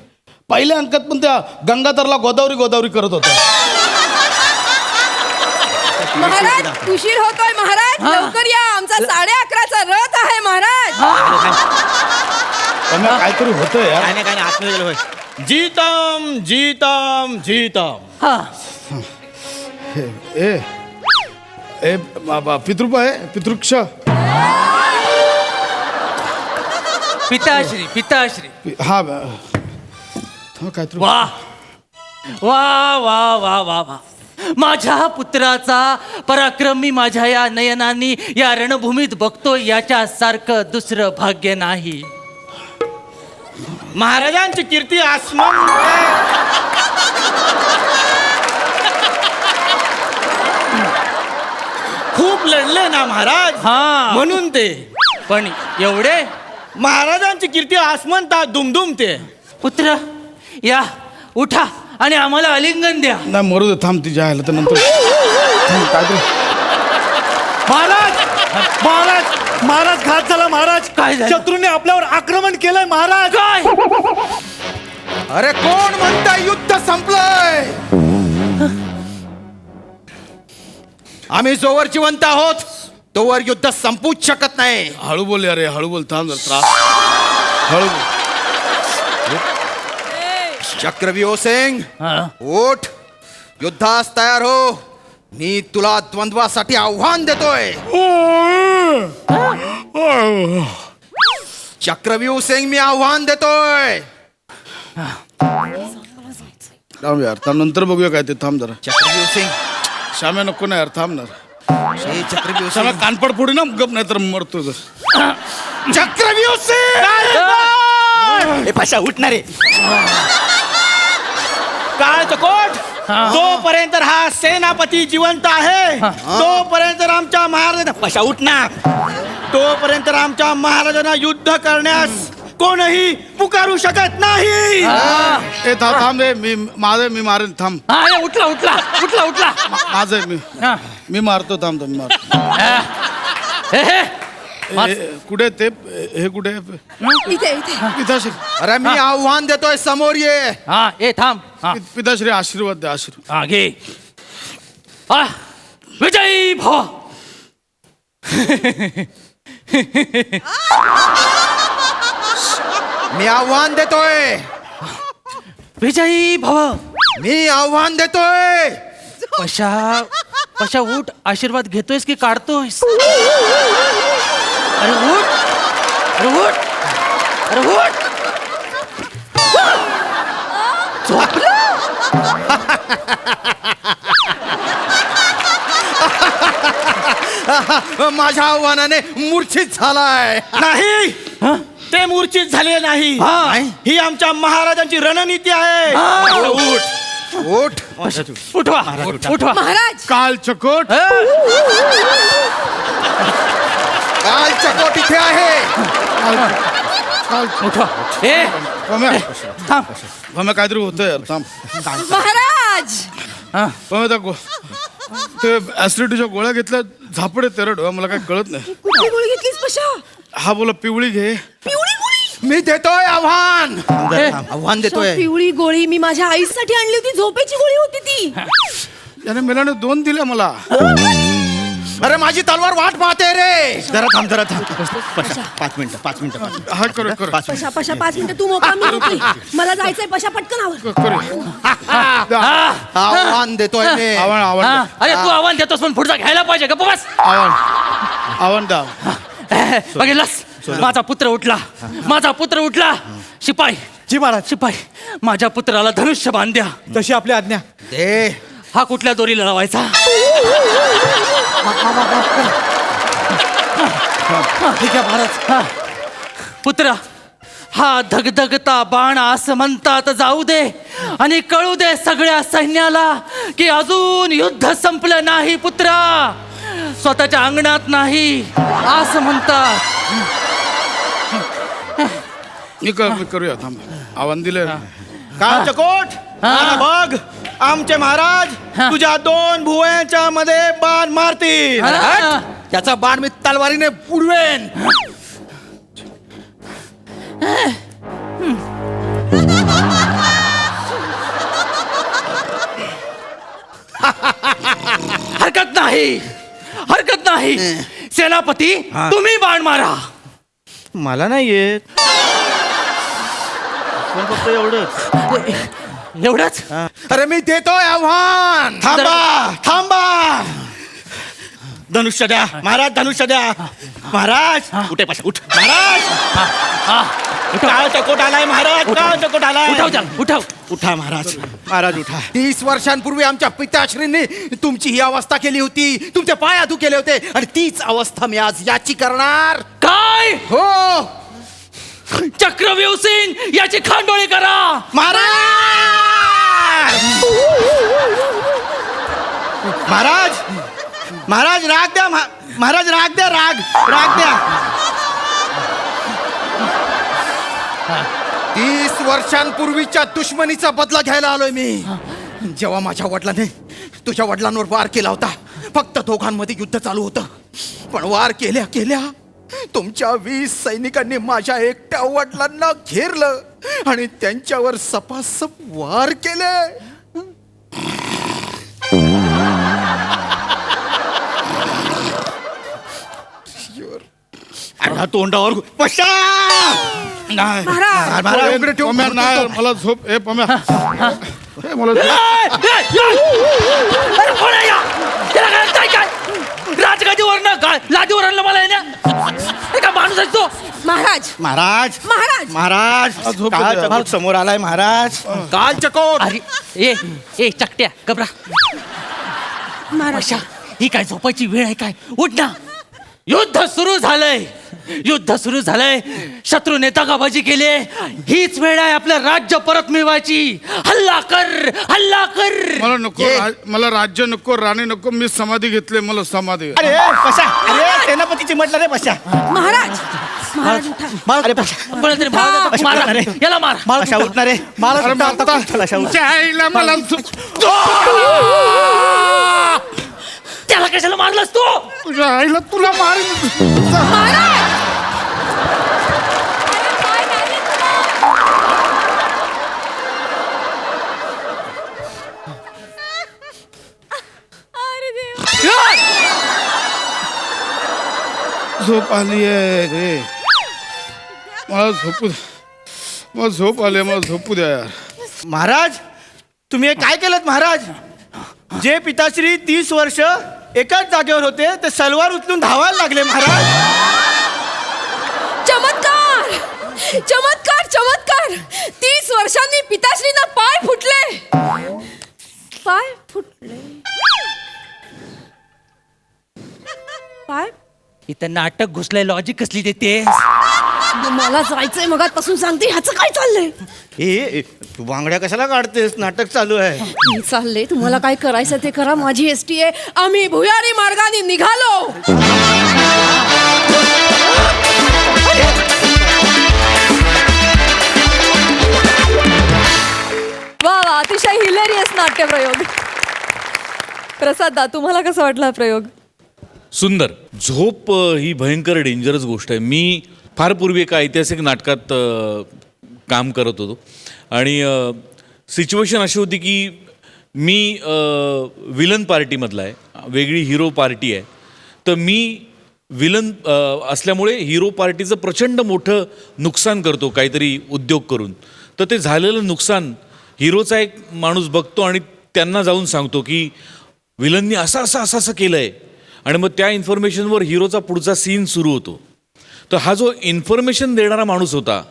S12: पहिल्या अंकात पण त्या गंगाधरला गोदावरी करत होता.
S1: महाराज उशीर होतोय. महाराज लवकर या. आमचा 11:30चा रथ आहे. महाराज
S12: त्यांना काहीतरी होतंय यार.
S10: काय नाही आतमध्ये गेलो होय. जीतम जीतम जीतम.
S3: हा
S12: ए ए पितृप आहे पितृक्ष
S3: पिताश्री पिताश्री.
S12: हा काय तू
S3: वा वा वा वा वा वा. माझ्या पुत्राचा पराक्रमी माझ्या या नयनांनी या रणभूमीत बघतोय याच्या सारखं दुसरं भाग्य नाही.
S10: महाराजांची कीर्ती आसमान. खूप लढले ना महाराज.
S3: हा
S10: म्हणून ते
S3: पण एवढे
S10: महाराजांची कीर्ती आसमंतात दुमदुमते.
S3: पुत्र या उठा आणि आम्हाला आलिंगन द्या.
S12: नाही मरू दे थांब तिच्या आयला तर नंतर काय तू
S5: महाराज महाराज महाराज घात झाला महाराज.
S3: काय झालं?
S5: शत्रूने आपल्यावर आक्रमण केलंय महाराज.
S3: काय
S11: अरे कोण म्हणताय युद्ध संपलंय? आम्ही जोवर जिवंत आहोत तोवर युद्ध संपूच शकत नाही.
S12: हळू बोल अरे हळू बोल थांब जरा त्रास हळू बोल.
S11: चक्रव्यूह सिंग
S3: हा.
S11: ओठ युद्धास तयार हो. मी तुला द्वंद्वासाठी आव्हान देतोय. चक्रव्यूह सिंग मी आव्हान देतोय.
S12: थांब यार थांब नंतर बघूया काय ते थांब जरा.
S11: चक्रव्यूह सिंग
S12: श्याम्या नको ना यार थांब ना.
S11: हे चक्रव्यूह
S12: श्याम्या
S11: सिंग
S12: कानपड फोडी ना गप नाही तर मरतो जर.
S11: चक्रव्यूह सिंग
S2: ए पाशा उठणार रे.
S10: काळचकोट जोपर्यंत हा सेनापती जिवंत आहे तोपर्यंत आमच्या महाराजांना
S2: पाशा उठणार.
S10: तोपर्यंत आमच्या महाराजांना युद्ध करण्यास कोणही पुकारू शकत नाही.
S12: ए थांब रे मी माझं मी मारेन थांब.
S3: हा या, उठला उठला उठला उठला.
S12: माझं
S3: हा.
S12: मी मारतो थांब मी मारतो.
S3: हे, हे.
S12: कुठे ते हे कुठे
S9: इथे इथे
S12: पिताश्री
S11: अरे मी आव्हान देतोय समोर ये.
S3: हा ए थांब. हा
S12: पिताश्री आशीर्वाद द्या आशीर्वाद.
S3: हा, घे. हा विजयी भव.
S11: मी आव्हान देतोय.
S3: विजयी भव.
S11: मी आव्हान देतोय.
S3: पशा पशा उठ. आशीर्वाद घेतोयस की काढतोयस? अरे उठ अरे उठ अरे उठ.
S11: माझ्या आव्हानाने मूर्छित झालाय.
S10: नाही ते मूर्छित झाले नाही. ही आमच्या महाराजांची रणनीती आहे.
S11: उठ उठ
S3: उठवा उठवा.
S9: महाराज
S12: काल चकोट
S11: काल चकोट इथे आहे.
S3: उठवा. ए थांब.
S12: मग काहीतरी होतं यार थांब.
S9: महाराज
S12: मग ते ऍसिडिटीच्या गोळ्या घेतल्या झापडे तेरड मला काही कळत नाही.
S9: कुठली गोळी घेतलीस पशा?
S12: हा बोला पिवळी घे.
S9: पिवळी गोळी?
S11: मी देतोय आव्हान. आव्हान देतोय.
S9: पिवळी गोळी मी माझ्या आईसाठी आणली होती. झोपेची गोळी होती ती.
S12: याने मेलाने 2 दिल्या मला.
S11: अरे माझी तलवार वाट पाहते रे.
S2: जरा थांब 5 मिनिटं.
S12: हा करू करू
S9: पशा पशा 5 मिनिटं तू मोकळा मी मोकळी. मला जायचंय पशा पटकन आवर.
S12: करू
S11: आव्हान देतोय मी.
S12: आव्हान आव्हान
S3: हा. अरे तू आव्हान देतोस पण पुढचा घ्यायला पाहिजे का बस.
S12: आव्हान द्या.
S3: बघितलंस माझा पुत्र उठला. माझा पुत्र उठला. शिपाई
S5: जी महाराज.
S3: शिपाई माझ्या पुत्राला धनुष्य बांध द्या.
S5: तशी आपली आज्ञा.
S11: दे.
S3: हा कुठल्या दोरीला लावायचा?
S5: ठीक आहे महाराज.
S3: पुत्र हा धगधगता बाण असं म्हणतात जाऊ दे आणि कळू दे सगळ्या सैन्याला की अजून युद्ध संपलं नाही. पुत्रा स्वतःच्या अंगणात नाही असं म्हणतात.
S12: मी करूया थांब. आव्हान दिले.
S10: काळचकोट बघ आमचे महाराज तुझ्या 2 भुवयांच्या मध्ये बाण मारतील.
S3: हा.
S11: त्याचा बाण मी तलवारीने उडवेन.
S3: हरकत नाही हरकत नाही. सेनापती तुम्ही बाण मारा.
S10: मला नाही येत. आपण फक्त एवढंच.
S3: एवढंच.
S11: अरे मी देतोय आव्हान.
S10: थांबा. धनुष्य द्या महाराज, धनुष्य द्या महाराज. उठे पाशा, उठ महाराज. काळ चकोट आलाय महाराज, काळ चकोट आलाय.
S3: उठाव.
S10: उठा महाराज, महाराज उठा.
S11: 30 वर्षांपूर्वी आमच्या पिताश्रींनी तुमची ही अवस्था केली होती, तुमचे पाय आधू केले होते, आणि तीच अवस्था मी आज याची करणार.
S3: काय?
S11: हो
S3: चक्रव्यूह सिंग याची खांडोळी करा.
S10: महाराज. महाराज, महाराज राग द्या. महाराज राग द्या, राग द्या.
S11: 30 वर्षांपूर्वीच्या दुश्मनीचा बदला घ्यायला आलोय मी. जेव्हा माझ्या वडिलांनी तुझ्या वडिलांवर वार केला होता, फक्त दोघांमध्ये युद्ध चालू होतं, पण वार केल्या केल्या तुमच्या 20 सैनिकांनी माझ्या एकट्या वडिलांना घेरलं आणि त्यांच्यावर सपासप वार केले.
S10: तोंडावर पशा. नाही महाराज,
S11: इकडे ठेव.
S12: पम्या, नाही मला झोप. ए पम्या, ए, मला झोप.
S3: लादीवर आणलं मला का माणूस असतो.
S1: महाराज
S10: महाराज,
S1: महाराज
S10: महाराज.
S12: झोप
S10: काळ
S12: द्या.
S10: चकोट समोर आलाय महाराज.
S11: काल चकोट.
S3: अरे ए चकट्या कबरा. महाराज ही काय झोपायची वेळ आहे काय? उठ ना. युद्ध सुरू झालंय. शत्रू नेतागाबाजी केले. हीच वेळ आहे आपलं राज्य परत मिळवायची. हल्ला कर.
S12: मला नको, मला राज्य नको, राणी नको. मी समाधी घेतली, मला समाधी.
S10: अरे पशा, अरे सेनापतीची म्हटलं रे पशा.
S1: महाराज
S10: अरे पशा,
S3: मारा याला मार.
S10: पशा उठणार रे.
S12: अरे मारता. आईला मला
S3: त्याला कशाला मारलास तू?
S12: तुझ्या आईला तुला मार. झोप आली आहे रे. मला झोप आली. मला झोपू द्या यार.
S10: महाराज, तुम्ही हे काय केलं महाराज? जे पिताश्री 30 वर्ष एकाच जागेवर होते ते सलवार उचलून धावायला लागले महाराज.
S1: चमत्कार 30 वर्षांनी पिताश्रींना पाय फुटले.
S3: इथं नाटक घुसलंय. लॉजिक कसली देते?
S1: मला जायचंय मगातपासून सांगते. ह्याचं काय चाललंय?
S10: ए तू बांगड्या कशाला काढतेस? नाटक चालू आहे.
S1: मी चालले. तुम्हाला काय करायचं ते करा. माझी एसटी आहे. आम्ही भुयारी मार्गाने निघालो. वा वा, अतिशय हिलेरियस नाट्यप्रयोग. प्रसाद दा, तुम्हाला कसा वाटला हा प्रयोग?
S13: सुंदर. झोप ही भयंकर डेंजरस गोष्ट आहे. मी फार पूर्वी एका ऐतिहासिक नाटकात काम करत होतो आणि सिच्युएशन अशी होती की मी विलन पार्टीमधला आहे, वेगळी हिरो पार्टी आहे. तर मी विलन असल्यामुळे हिरो पार्टीचं प्रचंड मोठं नुकसान करतो काहीतरी उद्योग करून. तर ते झालेलं नुकसान हिरोचा एक माणूस बघतो आणि त्यांना जाऊन सांगतो की विलननी असं केलं आहे. आणि मग त्या इन्फॉर्मेशनवर हिरोचा पुढचा सीन सुरू होतो. तर हा जो इन्फॉर्मेशन देणारा माणूस होता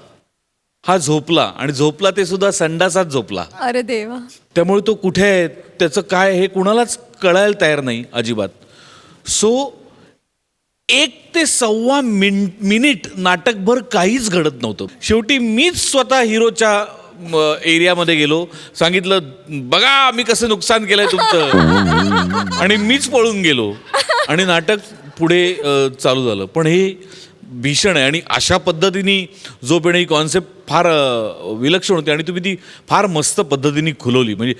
S13: हा झोपला, आणि झोपला ते सुद्धा संडासात झोपला.
S1: अरे देवा.
S13: त्यामुळे तो कुठे आहे, त्याचं काय, हे कुणालाच कळायला तयार नाही अजिबात. सो 1 ते 1.25 मिनिट नाटकभर काहीच घडत नव्हतं. शेवटी मीच स्वतः हिरोच्या एरियामध्ये गेलो, सांगितलं बघा मी कसं नुकसान केलंय तुमचं, आणि मीच पळून गेलो आणि नाटक पुढे चालू झालं. पण हे भीषण आहे. आणि अशा पद्धतीने झोपेणे ही कॉन्सेप्ट फार विलक्षण होती आणि तुम्ही ती फार मस्त पद्धतीने खुलवली. म्हणजे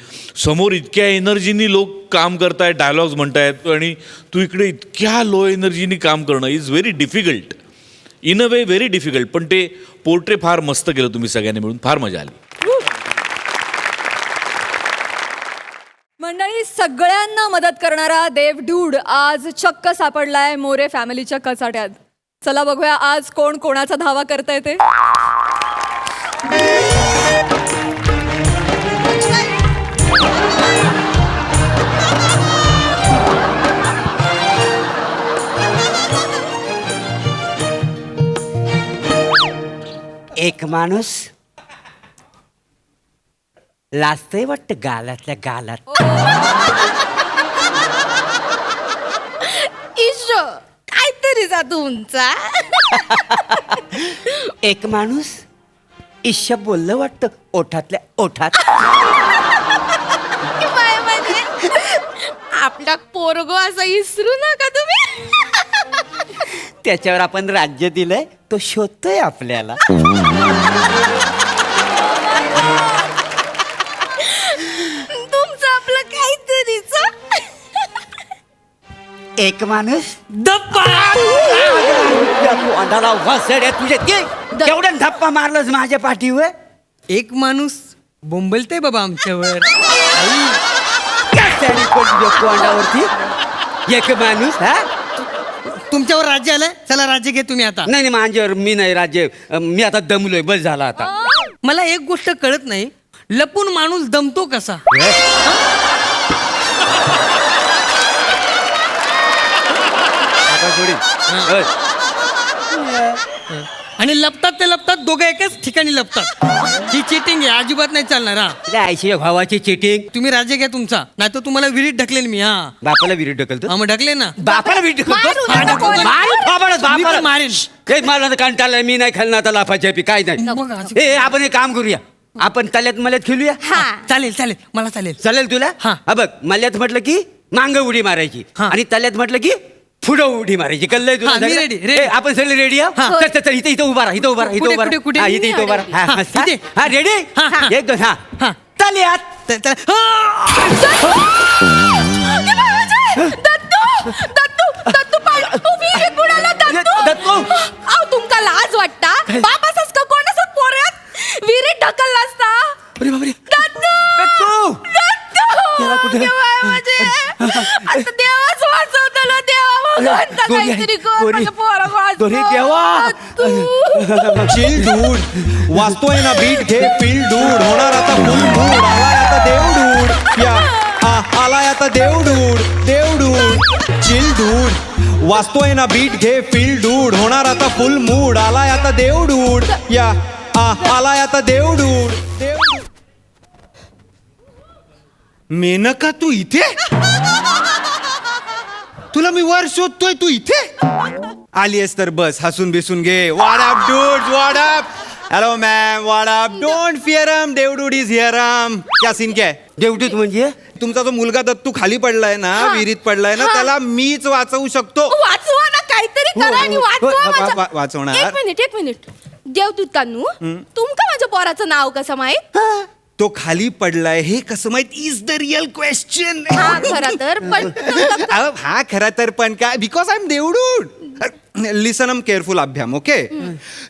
S13: समोर इतक्या एनर्जीनी लोक काम करतायत, डायलॉग्स म्हणतायत, आणि तू इकडे इतक्या लो एनर्जीनी काम करणं is very difficult, in a way very difficult. पण ते पोर्ट्रे फार मस्त केलं तुम्ही सगळ्यांनी मिळून, फार मजा आली.
S1: मंडळी, सगळ्यांना मदत करणारा देवडूड आज चक्क सापडलाय मोरे फॅमिलीच्या कचाट्यात. चला बघूया आज कोण कोणाचा धावा करतंय ते.
S7: एक माणूस लाजतंय वाटतं गालातल्या गालात.
S4: ईशो काहीतरी जा तुमचा.
S7: एक माणूस ईश्य बोललं वाटतं ओठातल्या ओठात.
S4: बाय म्हणजे आपला पोरगो असं इसरू नका तुम्ही.
S7: त्याच्यावर आपण राज्य दिलंय, तो शोधतोय आपल्याला.
S4: तुमचं आपलं काहीतरीच.
S7: एक माणूस अंधाला वसड्या तुझे केवढ्या धप्पा मारलंस माझ्या पाठीवर.
S3: एक माणूस बोंबलते बाबा आमच्यावर.
S7: अंडावरती एक माणूस. हा
S3: तुमच्यावर राज्य आलंय, चला राज्य घे तुम्ही आता.
S7: नाही नाही माझ्यावर मी नाही राज्य. मी आता दमलोय, बस झाला आता.
S3: मला एक गोष्ट कळत नाही, लपून माणूस दमतो कसा?
S7: आता थोडी.
S3: आणि लपतात ते लपतात, दोघं एकाच ठिकाणी लपतात. ही चिटिंग आहे, अजिबात नाही चालणार. हा
S7: आयशी भावाची चिटिंग.
S3: तुम्ही राज्य घ्या तुमचा, नाही तर तुम्हाला विहिरीत ढकलेल मी. हा
S7: बापाला विहिरीत ढकलतो.
S3: हा मग ढकले ना.
S7: बापाला विहिरीत ढकलतो.
S3: मारेन.
S7: हे मला कंटाळलं, मी नाही खाल्लं आता लाफाच्या पी काय नाही. ए आपण एक काम करूया, आपण तल्यात मल्यात खेळूया.
S3: चालेल चालेल, मला चालेल.
S7: चालेल तुला?
S3: हा.
S7: हा बघ, मल्यात म्हटलं की मांग उडी मारायची आणि तल्यात म्हटलं की पुढं उडी मारायची. कळलंय तुला?
S3: हा, मी
S7: सगळं?
S3: ready.
S7: ए, आपण सगळे रेडी आहोत. चल चल इथे उभा राहा, इथं उभा राहा, इथं
S3: कुठे,
S7: उभा राहा.
S3: कुठे, कुठे?
S7: हा, इथे उभा राहा. हा, मस्त.
S3: इथे.
S7: हा रेडी. एक दोन. हा
S3: हा.
S7: तल्यात.
S4: दत्तू दत्तू दत्तू विहिरीत बुडाला.
S7: दत्तू.
S4: अहो तुमका लाज वाटता? बापासाच का कोणाचा पोऱ्यात विहिरीत ढकलला असता?
S7: अरे बापरे.
S4: दत्तू
S7: दत्तू. याला कुठे?
S4: आता देवाच वाचवतो देवा भगवंता काहीतरी कर माझ्या पोराला वाचव.
S10: चिल डूड वाचतोय ना बीट घे फील डूड होणार आता फुल मूड आलाय आता देव डूड या आलाय आता देव डूड चिल डूड वाचतोय ना बीट घे फील डूड होणार आता फुल मूड आलाय आता देव डूड या आलाय आता देव डूड. मेनका तू इथे? तुला मी वर शोधतोय, तू इथे आलीस तर बस हसून बिसून घे. What up dude, what up. Hello ma'am, what up. Don't fear him, Devdude is here. क्या सीन क्या है?
S7: देवडूत म्हणजे
S10: तुमचा जो मुलगा दत्तू खाली पडलाय ना, विहिरीत पडलाय ना, त्याला मीच वाचवू शकतो.
S4: वाचवा ना, काहीतरी करा आणि वाचवा माझ्या.
S10: वाचवणार.
S4: एक मिनिट देवदूतांनू, तुमका माझ्या पोराचं नाव कसं माहित?
S10: तो खाली पडलाय हे कसं माहित इज द रिअल क्वेश्चन.
S4: खरं तर पण
S10: हा खरा तर पण काय, because I am Devdude. Listen am careful अभ्याम. ओके,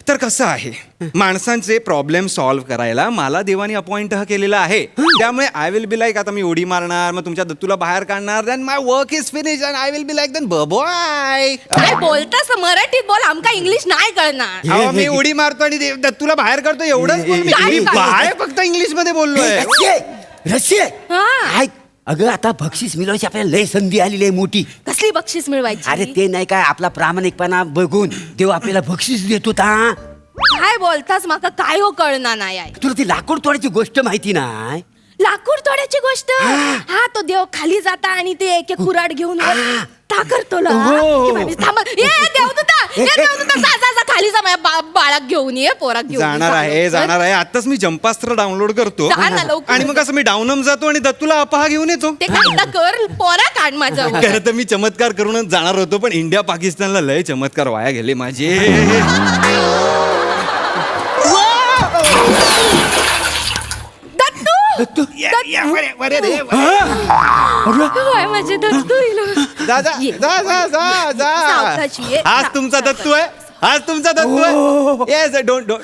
S10: तर कसं आहे, माणसांचे प्रॉब्लेम सॉल्व्ह करायला मला देवाने अपॉइंट केलेला आहे. त्यामुळे आय विल बी लाईक, आता मी उडी मारणार, मग तुमच्या दत्तूला बाहेर काढणार, then my work is finish and I will be like then bye.
S4: काय बोलतास मराठीत बोल, आमका इंग्लिश नाही कळणार.
S10: मी उडी मारतो आणि दत्तूला बाहेर काढतो एवढंच.
S4: काय?
S10: बाय फक्त इंग्लिश मध्ये बोललोय.
S7: रशी
S4: हा.
S7: ऐक, अगं आता बक्षीस मिळवायची आपल्याला लय संधी आलेली आहे मोठी.
S4: कसली बक्षीस मिळवायची?
S7: अरे ते नाही काय, आपला प्रामाणिकपणा बघून देव आपल्याला बक्षीस देतो.
S4: काय बोलतास, माका काय हो कळणार नाही आहे.
S7: तुला ती लाकूड तोडायची गोष्ट माहिती नाही?
S4: लाकूड तोड्याची गोष्ट. हा, तो देव खाली जाता आणि ते एक एक कुऱ्हाड घेऊन टाकतो. जा खाली जा, माझ्या बाळाक घेऊन ये, पोराक घेऊन ये.
S10: जाणार आहे आताच. मी जंपास्त्र डाउनलोड करतो
S4: जा ना लवकर.
S10: आणि मग असं मी डाऊनम जातो आणि दत्तूला अपहा घेऊन येतो.
S4: ते काय कर, पोरा काढ माझ्या.
S10: खरं तर मी चमत्कार करूनच जाणार होतो, पण इंडिया पाकिस्तानला लय चमत्कार वाया गेले माझे.
S4: दत्तू माझे दत्तू.
S10: जा जा जा जा जा जा. हाच तुमचा दत्तू आहे, हाच तुमचा दत्तू आहे. Yes,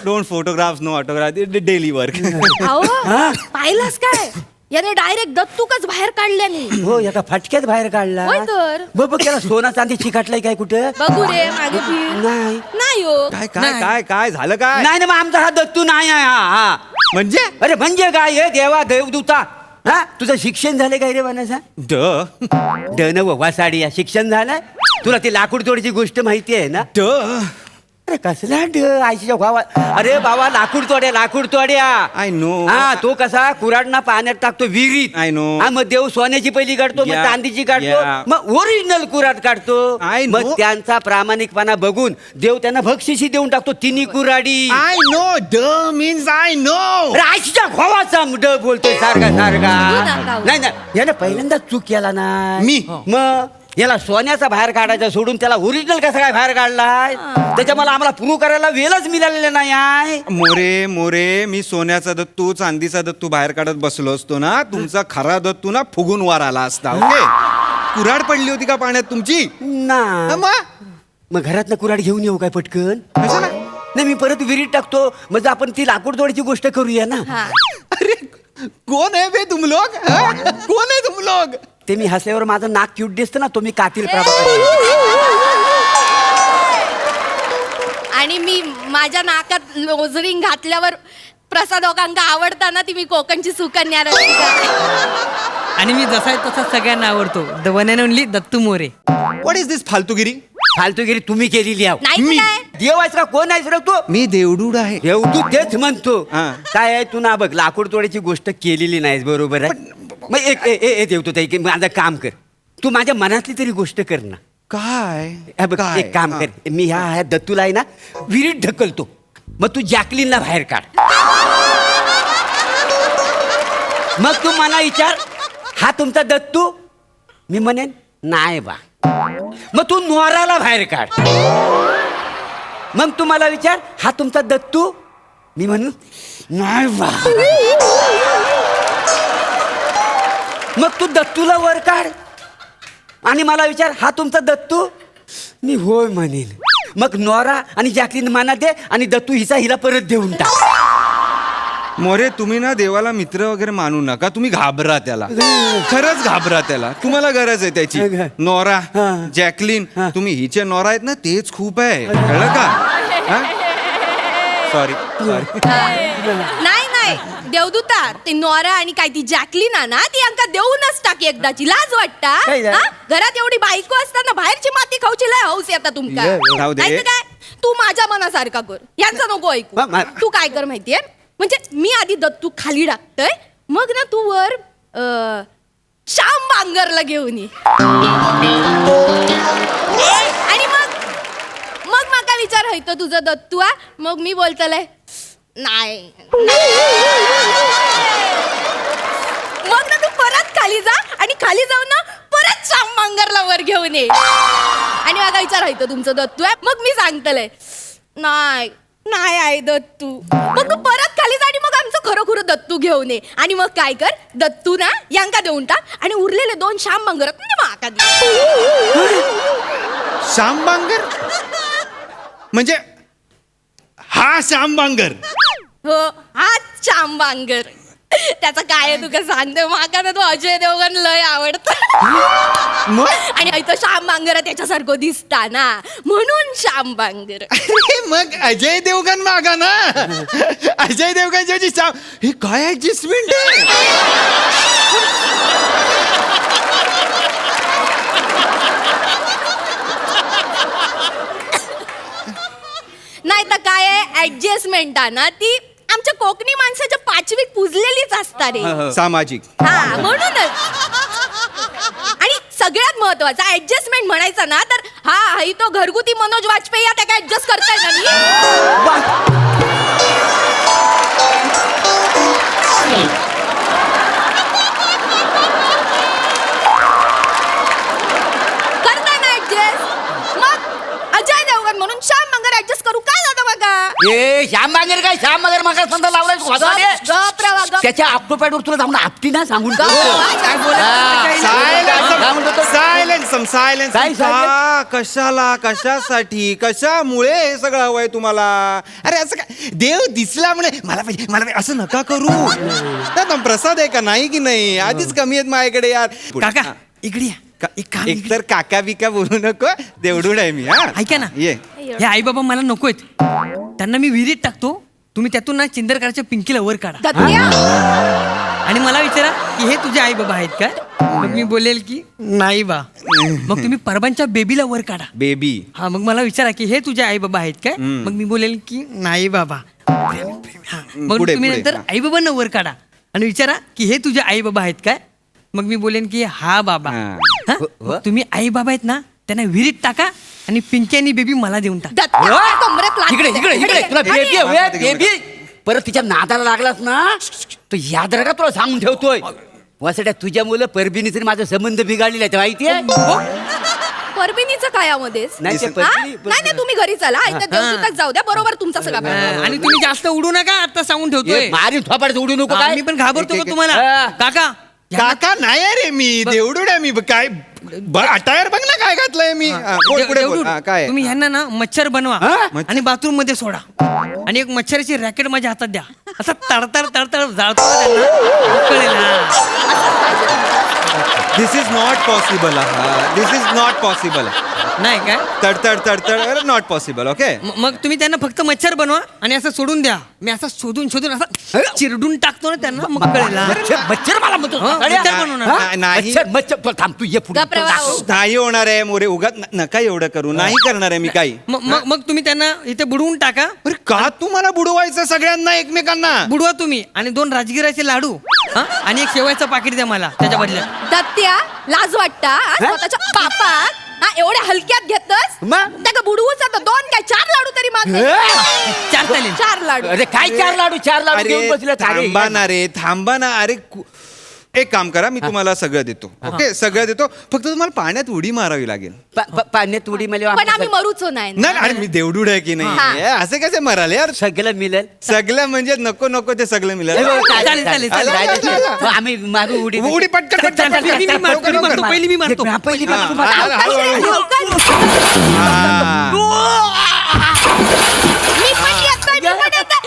S10: don't photographs, no autograph, daily work.
S4: पाहिलंस काय, याने डायरेक्ट दत्तूकच बाहेर काढल्याने.
S7: हो, एका फटक्यात बाहेर काढला.
S4: होय तर.
S7: बघ त्याला सोना चांदी चिकाटलाय काय कुठं?
S4: बघू रे मागे फिर.
S7: नाही
S4: नाही हो.
S10: काय काय काय काय झालं काय?
S7: नाही ना, मग आमचा हा दत्तू नाही आहे. हा
S10: म्हणजे
S7: अरे म्हणजे काय हे देवा देवदूता. हा तुझं शिक्षण झालंय काय रे वनाचा? ड नव वासाडी, शिक्षण झालंय तुला? ती लाकूड तोडची गोष्ट माहिती आहे ना? अरे कसला आईच्या भावा, अरे बाबा लाकूड तोड्या
S10: आय नो.
S7: हा तो कसा कुऱ्हाडना पाण्यात टाकतो विहिरीत.
S10: I know.
S7: हा, मग देव सोन्याची पहिली काढतो, मग
S10: Yeah.
S7: चांदीची काढतो,
S10: Yeah.
S7: मग ओरिजिनल कुऱ्हाड काढतो.
S10: I know.
S7: मग त्यांचा प्रामाणिकपणा बघून देव त्यांना बक्षिशी देऊन टाकतो तिन्ही कुऱ्हाडी.
S10: I know. ड मीन्स आय नो.
S7: अरे आईच्या भावाचा ड बोलतोय सारखा
S4: नका.
S7: नाही नाही यानं पहिल्यांदाच चूक केला ना
S10: मी?
S7: मग याला सोन्याचा बाहेर काढायचा सोडून त्याला ओरिजिनल कसा काय बाहेर काढलाय? त्याच्या मला आम्हाला प्रूव्ह करायला वेळच मिळालेला नाही आहे.
S10: मोरे मी सोन्याचा दत्तू चांदीचा दत्तू बाहेर काढत बसलो असतो ना, तुमचा खरा दत्तू ना फुगून वर आला असता. ओके. कुऱ्हाड पडली होती का पाण्यात तुमची?
S7: ना मग घरातनं कुऱ्हाड घेऊन येऊ काय पटकन?
S10: कशाला?
S7: नाही मी परत विहिरीत टाकतो, म्हणजे आपण ती लाकूड तोडीची गोष्ट करूया ना.
S10: अरे कोण आहे बे तुम लोग? कोण आहे तुम लोग?
S7: ते मी हसल्यावर माझं नाक क्यूट दिसतं ना, तो मी कातील
S4: आणि मी माझ्या नाकात लोजरिंग घातल्यावर प्रसाद ओकांका आवडताना ती मी कोकणची सुकन्या रसिका.
S14: आणि मी जसा आहे तसा सगळ्यांना आवडतो. The one and only Dattu More.
S10: What is this फालतूगिरी?
S7: फालतूगिरी तुम्ही केलेली आहे.
S4: नाही
S7: मी
S4: काय?
S7: देव आहेस का कोण आहेस रे तू?
S10: मी देवडूड आहे.
S7: देव तू तेच म्हणतो.
S10: हा.
S7: काय आहे तू ना बघ लाकूड तोड्याची गोष्ट केलेली नाहीस बरोबर आहे. मग एक देव तू माझं काम कर, तू माझ्या मनातली तरी गोष्ट कर ना.
S10: काय?
S7: हे बघ,
S10: काय?
S7: एक काम
S10: हा.
S7: कर, मी ह्या दत्तूला आहे ना विहिरीत ढकलतो, मग तू जॅकलीनला बाहेर काढ. मग तू मला विचार हा तुमचा दत्तू? मी म्हणेन नाही बा. मग तू नोराला बाहेर काढ. मग तू मला विचार हा तुमचा दत्तू? मी म्हणू नाही बा. मग तू दत्तूला वर काढ आणि मला विचार हा तुमचा दत्तू? मी होय म्हणेन. मग नोरा आणि जॅकलीन माना दे आणि दत्तू हिला परत देऊन टाक.
S10: मोरे तुम्ही ना देवाला मित्र वगैरे मानू नका, तुम्ही घाबरा त्याला. खरंच घाबरा त्याला. तुम्हाला गरज आहे त्याची. नोरा जॅकलीन तुम्ही हिचे नोरा आहेत ना तेच खूप आहे, कळलं का? सॉरी.
S4: नाही देवदूता ते नोरा आणि काय ती जॅकलीन ना ती अंका देऊनच टाकी एकदाची. लाज वाटता?
S7: काय झालं?
S4: हा? घरात एवढी बायको असताना बाहेरची माती खाऊची लय हौस येता तुमका.
S10: राहू दे.
S4: नाहीतर काय तू माझ्या मनासारखा कर, यांचा नको ऐकू. तू काय कर माहितीये, म्हणजे मी आधी दत्तू खाली टाकतय, मग ना तू वर श्याम बांगरला घेऊन ये. आणि मग माका विचार हयतो तुझं दत्तू आ? मग मी बोलतलय नाही. मग ना तू परत खाली जा आणि खाली जाऊन ना परत श्याम बांगरला वर घेऊन ये. आणि माझा विचार हयतो तुमचं दत्तू आहे, मग मी सांगतलय नाही आहे दत्तू. मग तू परत खाली जा आणि मग आमचं खरं दत्तू घेऊन ये. आणि मग काय कर, दत्तू ना यांका देऊन टाक आणि उरलेले 2 श्याम बांगर माका दे.
S10: श्याम बांगर म्हणजे हा श्याम बांगर?
S4: हो हाच श्याम बांगर. त्याचं काय आहे तुका सांगते, माका ना तो अजय देवगण लय आवडत. आणि इथं श्याम बांगर त्याच्यासारखं दिसता ना म्हणून श्याम बांगर.
S10: मग अजय देवगण मागा ना. अजय देवगण श्याम, हे काय ऍडजस्टमेंट आहे?
S4: नाही तर काय आहे ऍडजस्टमेंट ना ती आमच्या कोकणी माणसाच्या 5वीत पुजलेलीच असतात रे.
S10: सामाजिक.
S4: हा म्हणूनच. आणि सगळ्यात महत्वाचा ऍडजस्टमेंट म्हणायचं ना तर हा तो घरगुती मनोज वाजपेयी त्या काय ऍडजस्ट करताय ना करताय ना ऍडजस्ट. मग अजय देवगण म्हणून श्याम बांगर ऍडजस्ट करू काय जातं बघा.
S7: ए श्याम बांगर काय श्याम बांगर मग संदा लावलाय तू घोसाडे?
S4: गप रे वा, गप.
S7: त्याच्या ऑक्टोपॅडवर तुला जाऊन आपटी ना सांगून
S10: सायलेन्स. कशाला कशासाठी कशामुळे हे सगळं हवंय तुम्हाला? अरे असं काय देव दिसला म्हणे मला पाहिजे असं नका करू. ना प्रसाद आहे का नाही की नाही? आधीच कमी आहेत माझ्याकडे यार.
S14: काका इकडे या.
S10: एक तर काका बिका बोलू नको, देवडूड आहे मी. हा
S14: ऐका ना,
S10: ये.
S14: हे आई बाबा मला नकोयत. त्यांना मी विहिरीत टाकतो, तुम्ही त्यातून ना चिंदरकरच्या पिंकीला वर काढा.
S4: दत्त्या.
S14: आणि मला विचारा की हे तुझे आई बाबा आहेत का? मग मी बोलेल की नाही बा. मग तुम्ही परबांच्या बेबीला वर काढा.
S7: बेबी.
S14: हा मग मला विचारा की हे तुझे आई बाबा आहेत काय. मग मी बोलेल की नाही बाबा. हा, मग
S7: पुढे,
S14: तुम्ही
S7: पुढे.
S14: नंतर आई बाबांना वर काढा आणि विचारा की हे तुझे आई बाबा आहेत काय. मग मी बोलेन की हा बाबा.
S7: हा.
S14: हा?
S7: हो.
S14: तुम्ही आई बाबा आहेत ना त्यांना विहिरीत टाका आणि पिंकी आणि बेबी मला देऊन टाका.
S7: इकडे इकडे इकडे तुला बेबी हवे बेबी. परत तिच्या नादाला लागलास ना तो याद राखा तुला सांगून ठेवतोय. वासड्या तुझ्या मुलं परबिनीच माझा संबंध बिघडलेला आहे माहितीये.
S1: परबिनीचं काय यामध्येच
S7: नाही ते
S1: हा?
S7: परबिनी-
S1: नाही नाही तुम्ही घरी चला इथं देवदूतच जाऊ द्या बरोबर तुमचा सगळा plan.
S14: आणि तुम्ही जास्त उडू नका आता सांगून ठेवतोय.
S7: मारी थोपाड उडू नको काय.
S14: मी पण घाबरतो का तुम्हाला.
S7: हा.
S14: काका
S10: काका नाही अरे मी देवडूड आहे मी काय अटायर बघ ना काय घातलंय मी पुढे पुढे बोल. हा, काय
S14: तुम्ही ह्यांना ना मच्छर बनवा आणि बाथरूम मध्ये सोडा आणि एक मच्छराची रॅकेट माझ्या हातात द्या. असं तडतड तडतड जाळतो ना त्यांना. कळेल, हा.
S10: This is not possible this is not possible
S14: नाही काय
S10: तडतड तडतड नॉट पॉसिबल ओके.
S14: मग तुम्ही त्यांना फक्त मच्छर बनवा आणि असं सोडून द्या. मी असं शोधून शोधून असं चिरडून टाकतो ना त्यांना. मग कळेल, हा.
S7: मच्छर मला म्हणतो
S14: हा, मच्छर बनवणार.
S7: हा?
S10: नाही.
S7: मच्छर मच्छर तुला थांब तू ये पुढे.
S10: नाही होणार आहे मोरे उगाच नका एवढं करू नाही करणार आहे मी काही.
S14: मग तुम्ही त्यांना इथे बुडवून टाका.
S10: अरे का तुम्हाला बुडवायचं सगळ्यांना एकमेकांना.
S14: बुडवा तुम्ही आणि 2 राजगिराचे लाडू हा? आणि एक शेवयाचं पाकिट द्या मला त्याच्या बदल्यात.
S1: दत्त्या लाज वाटता हा? स्वतःच्या बापात हा एवढ्या हलक्यात घेतलंस
S7: मग?
S1: त्या बुडवूच आता 2 काय 4 लाडू तरी मागले.
S14: 4 चालेल.
S1: 4 लाडू
S7: अरे काय 4 लाडू 4 लाडू घेऊन
S10: अरे
S7: बसले
S10: थांबा ना रे थांबा ना अरे एक काम करा मी तुम्हाला सगळं देतो ओके सगळं देतो फक्त तुम्हाला पाण्यात उडी मारावी लागेल.
S7: पाण्यात उडी मला
S1: पण आम्ही मरूचो नाही
S10: नाही अरे मी देवडूड आहे की नाही हे असे कसे मराल यार.
S7: सगळं मिळेल.
S10: सगळं म्हणजे नको नको ते सगळं मिळेल.
S14: चालेल, चालेल, चालेल.
S7: मग आम्ही मारू उडी
S10: उडी पटकन
S14: चालेल, चालेल. मी मारतो, मी मारतो. पहिली मी मारतो.
S7: पहिली
S10: हा,
S7: बार तुम्हाला-
S10: हा, हळूहळू. हा.
S1: मी पण येतोय, मी पण येतोय.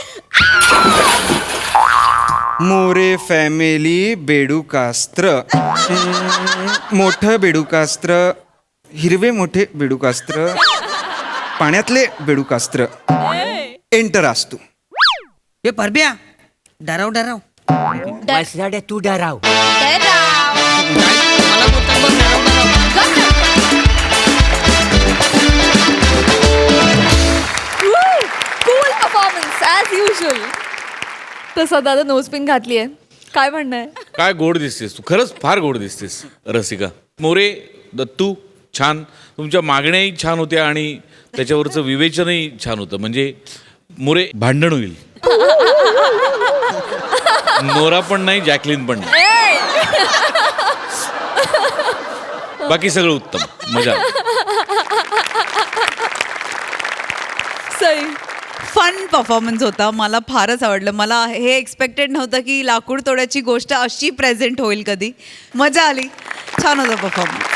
S10: मोरे फॅमिली बेडूकास्त्र मोठं बेडूकास्त्र हिरवे मोठे बेडूकास्त्र पाण्यातले बेडूकास्त्र एंटर असतो.
S14: हे परब्या डराव डराव.
S7: वासड्या तू डराव.
S14: मला बोलतात बघ, डराव डराव.
S1: Cool performance as usual. तसा दादा नोजपिन घातली आहे काय म्हणणं आहे.
S13: काय गोड दिसतेस तू खरंच फार गोड दिसतेस रसिका. मोरे दत्तू छान तुमच्या मागण्याही छान होत्या आणि त्याच्यावरचं विवेचनही छान होतं. म्हणजे मोरे भांडण होईल. नोरा पण नाही जॅकलिन पण नाही बाकी सगळं उत्तम मजा.
S1: सई
S9: फन परफॉर्मन्स होता. मला फारच आवडलं. मला हे एक्सपेक्टेड नव्हतं की लाकूड तोड्याची गोष्ट अशी प्रेझेंट होईल कधी. मजा आली. छान होता परफॉर्मन्स.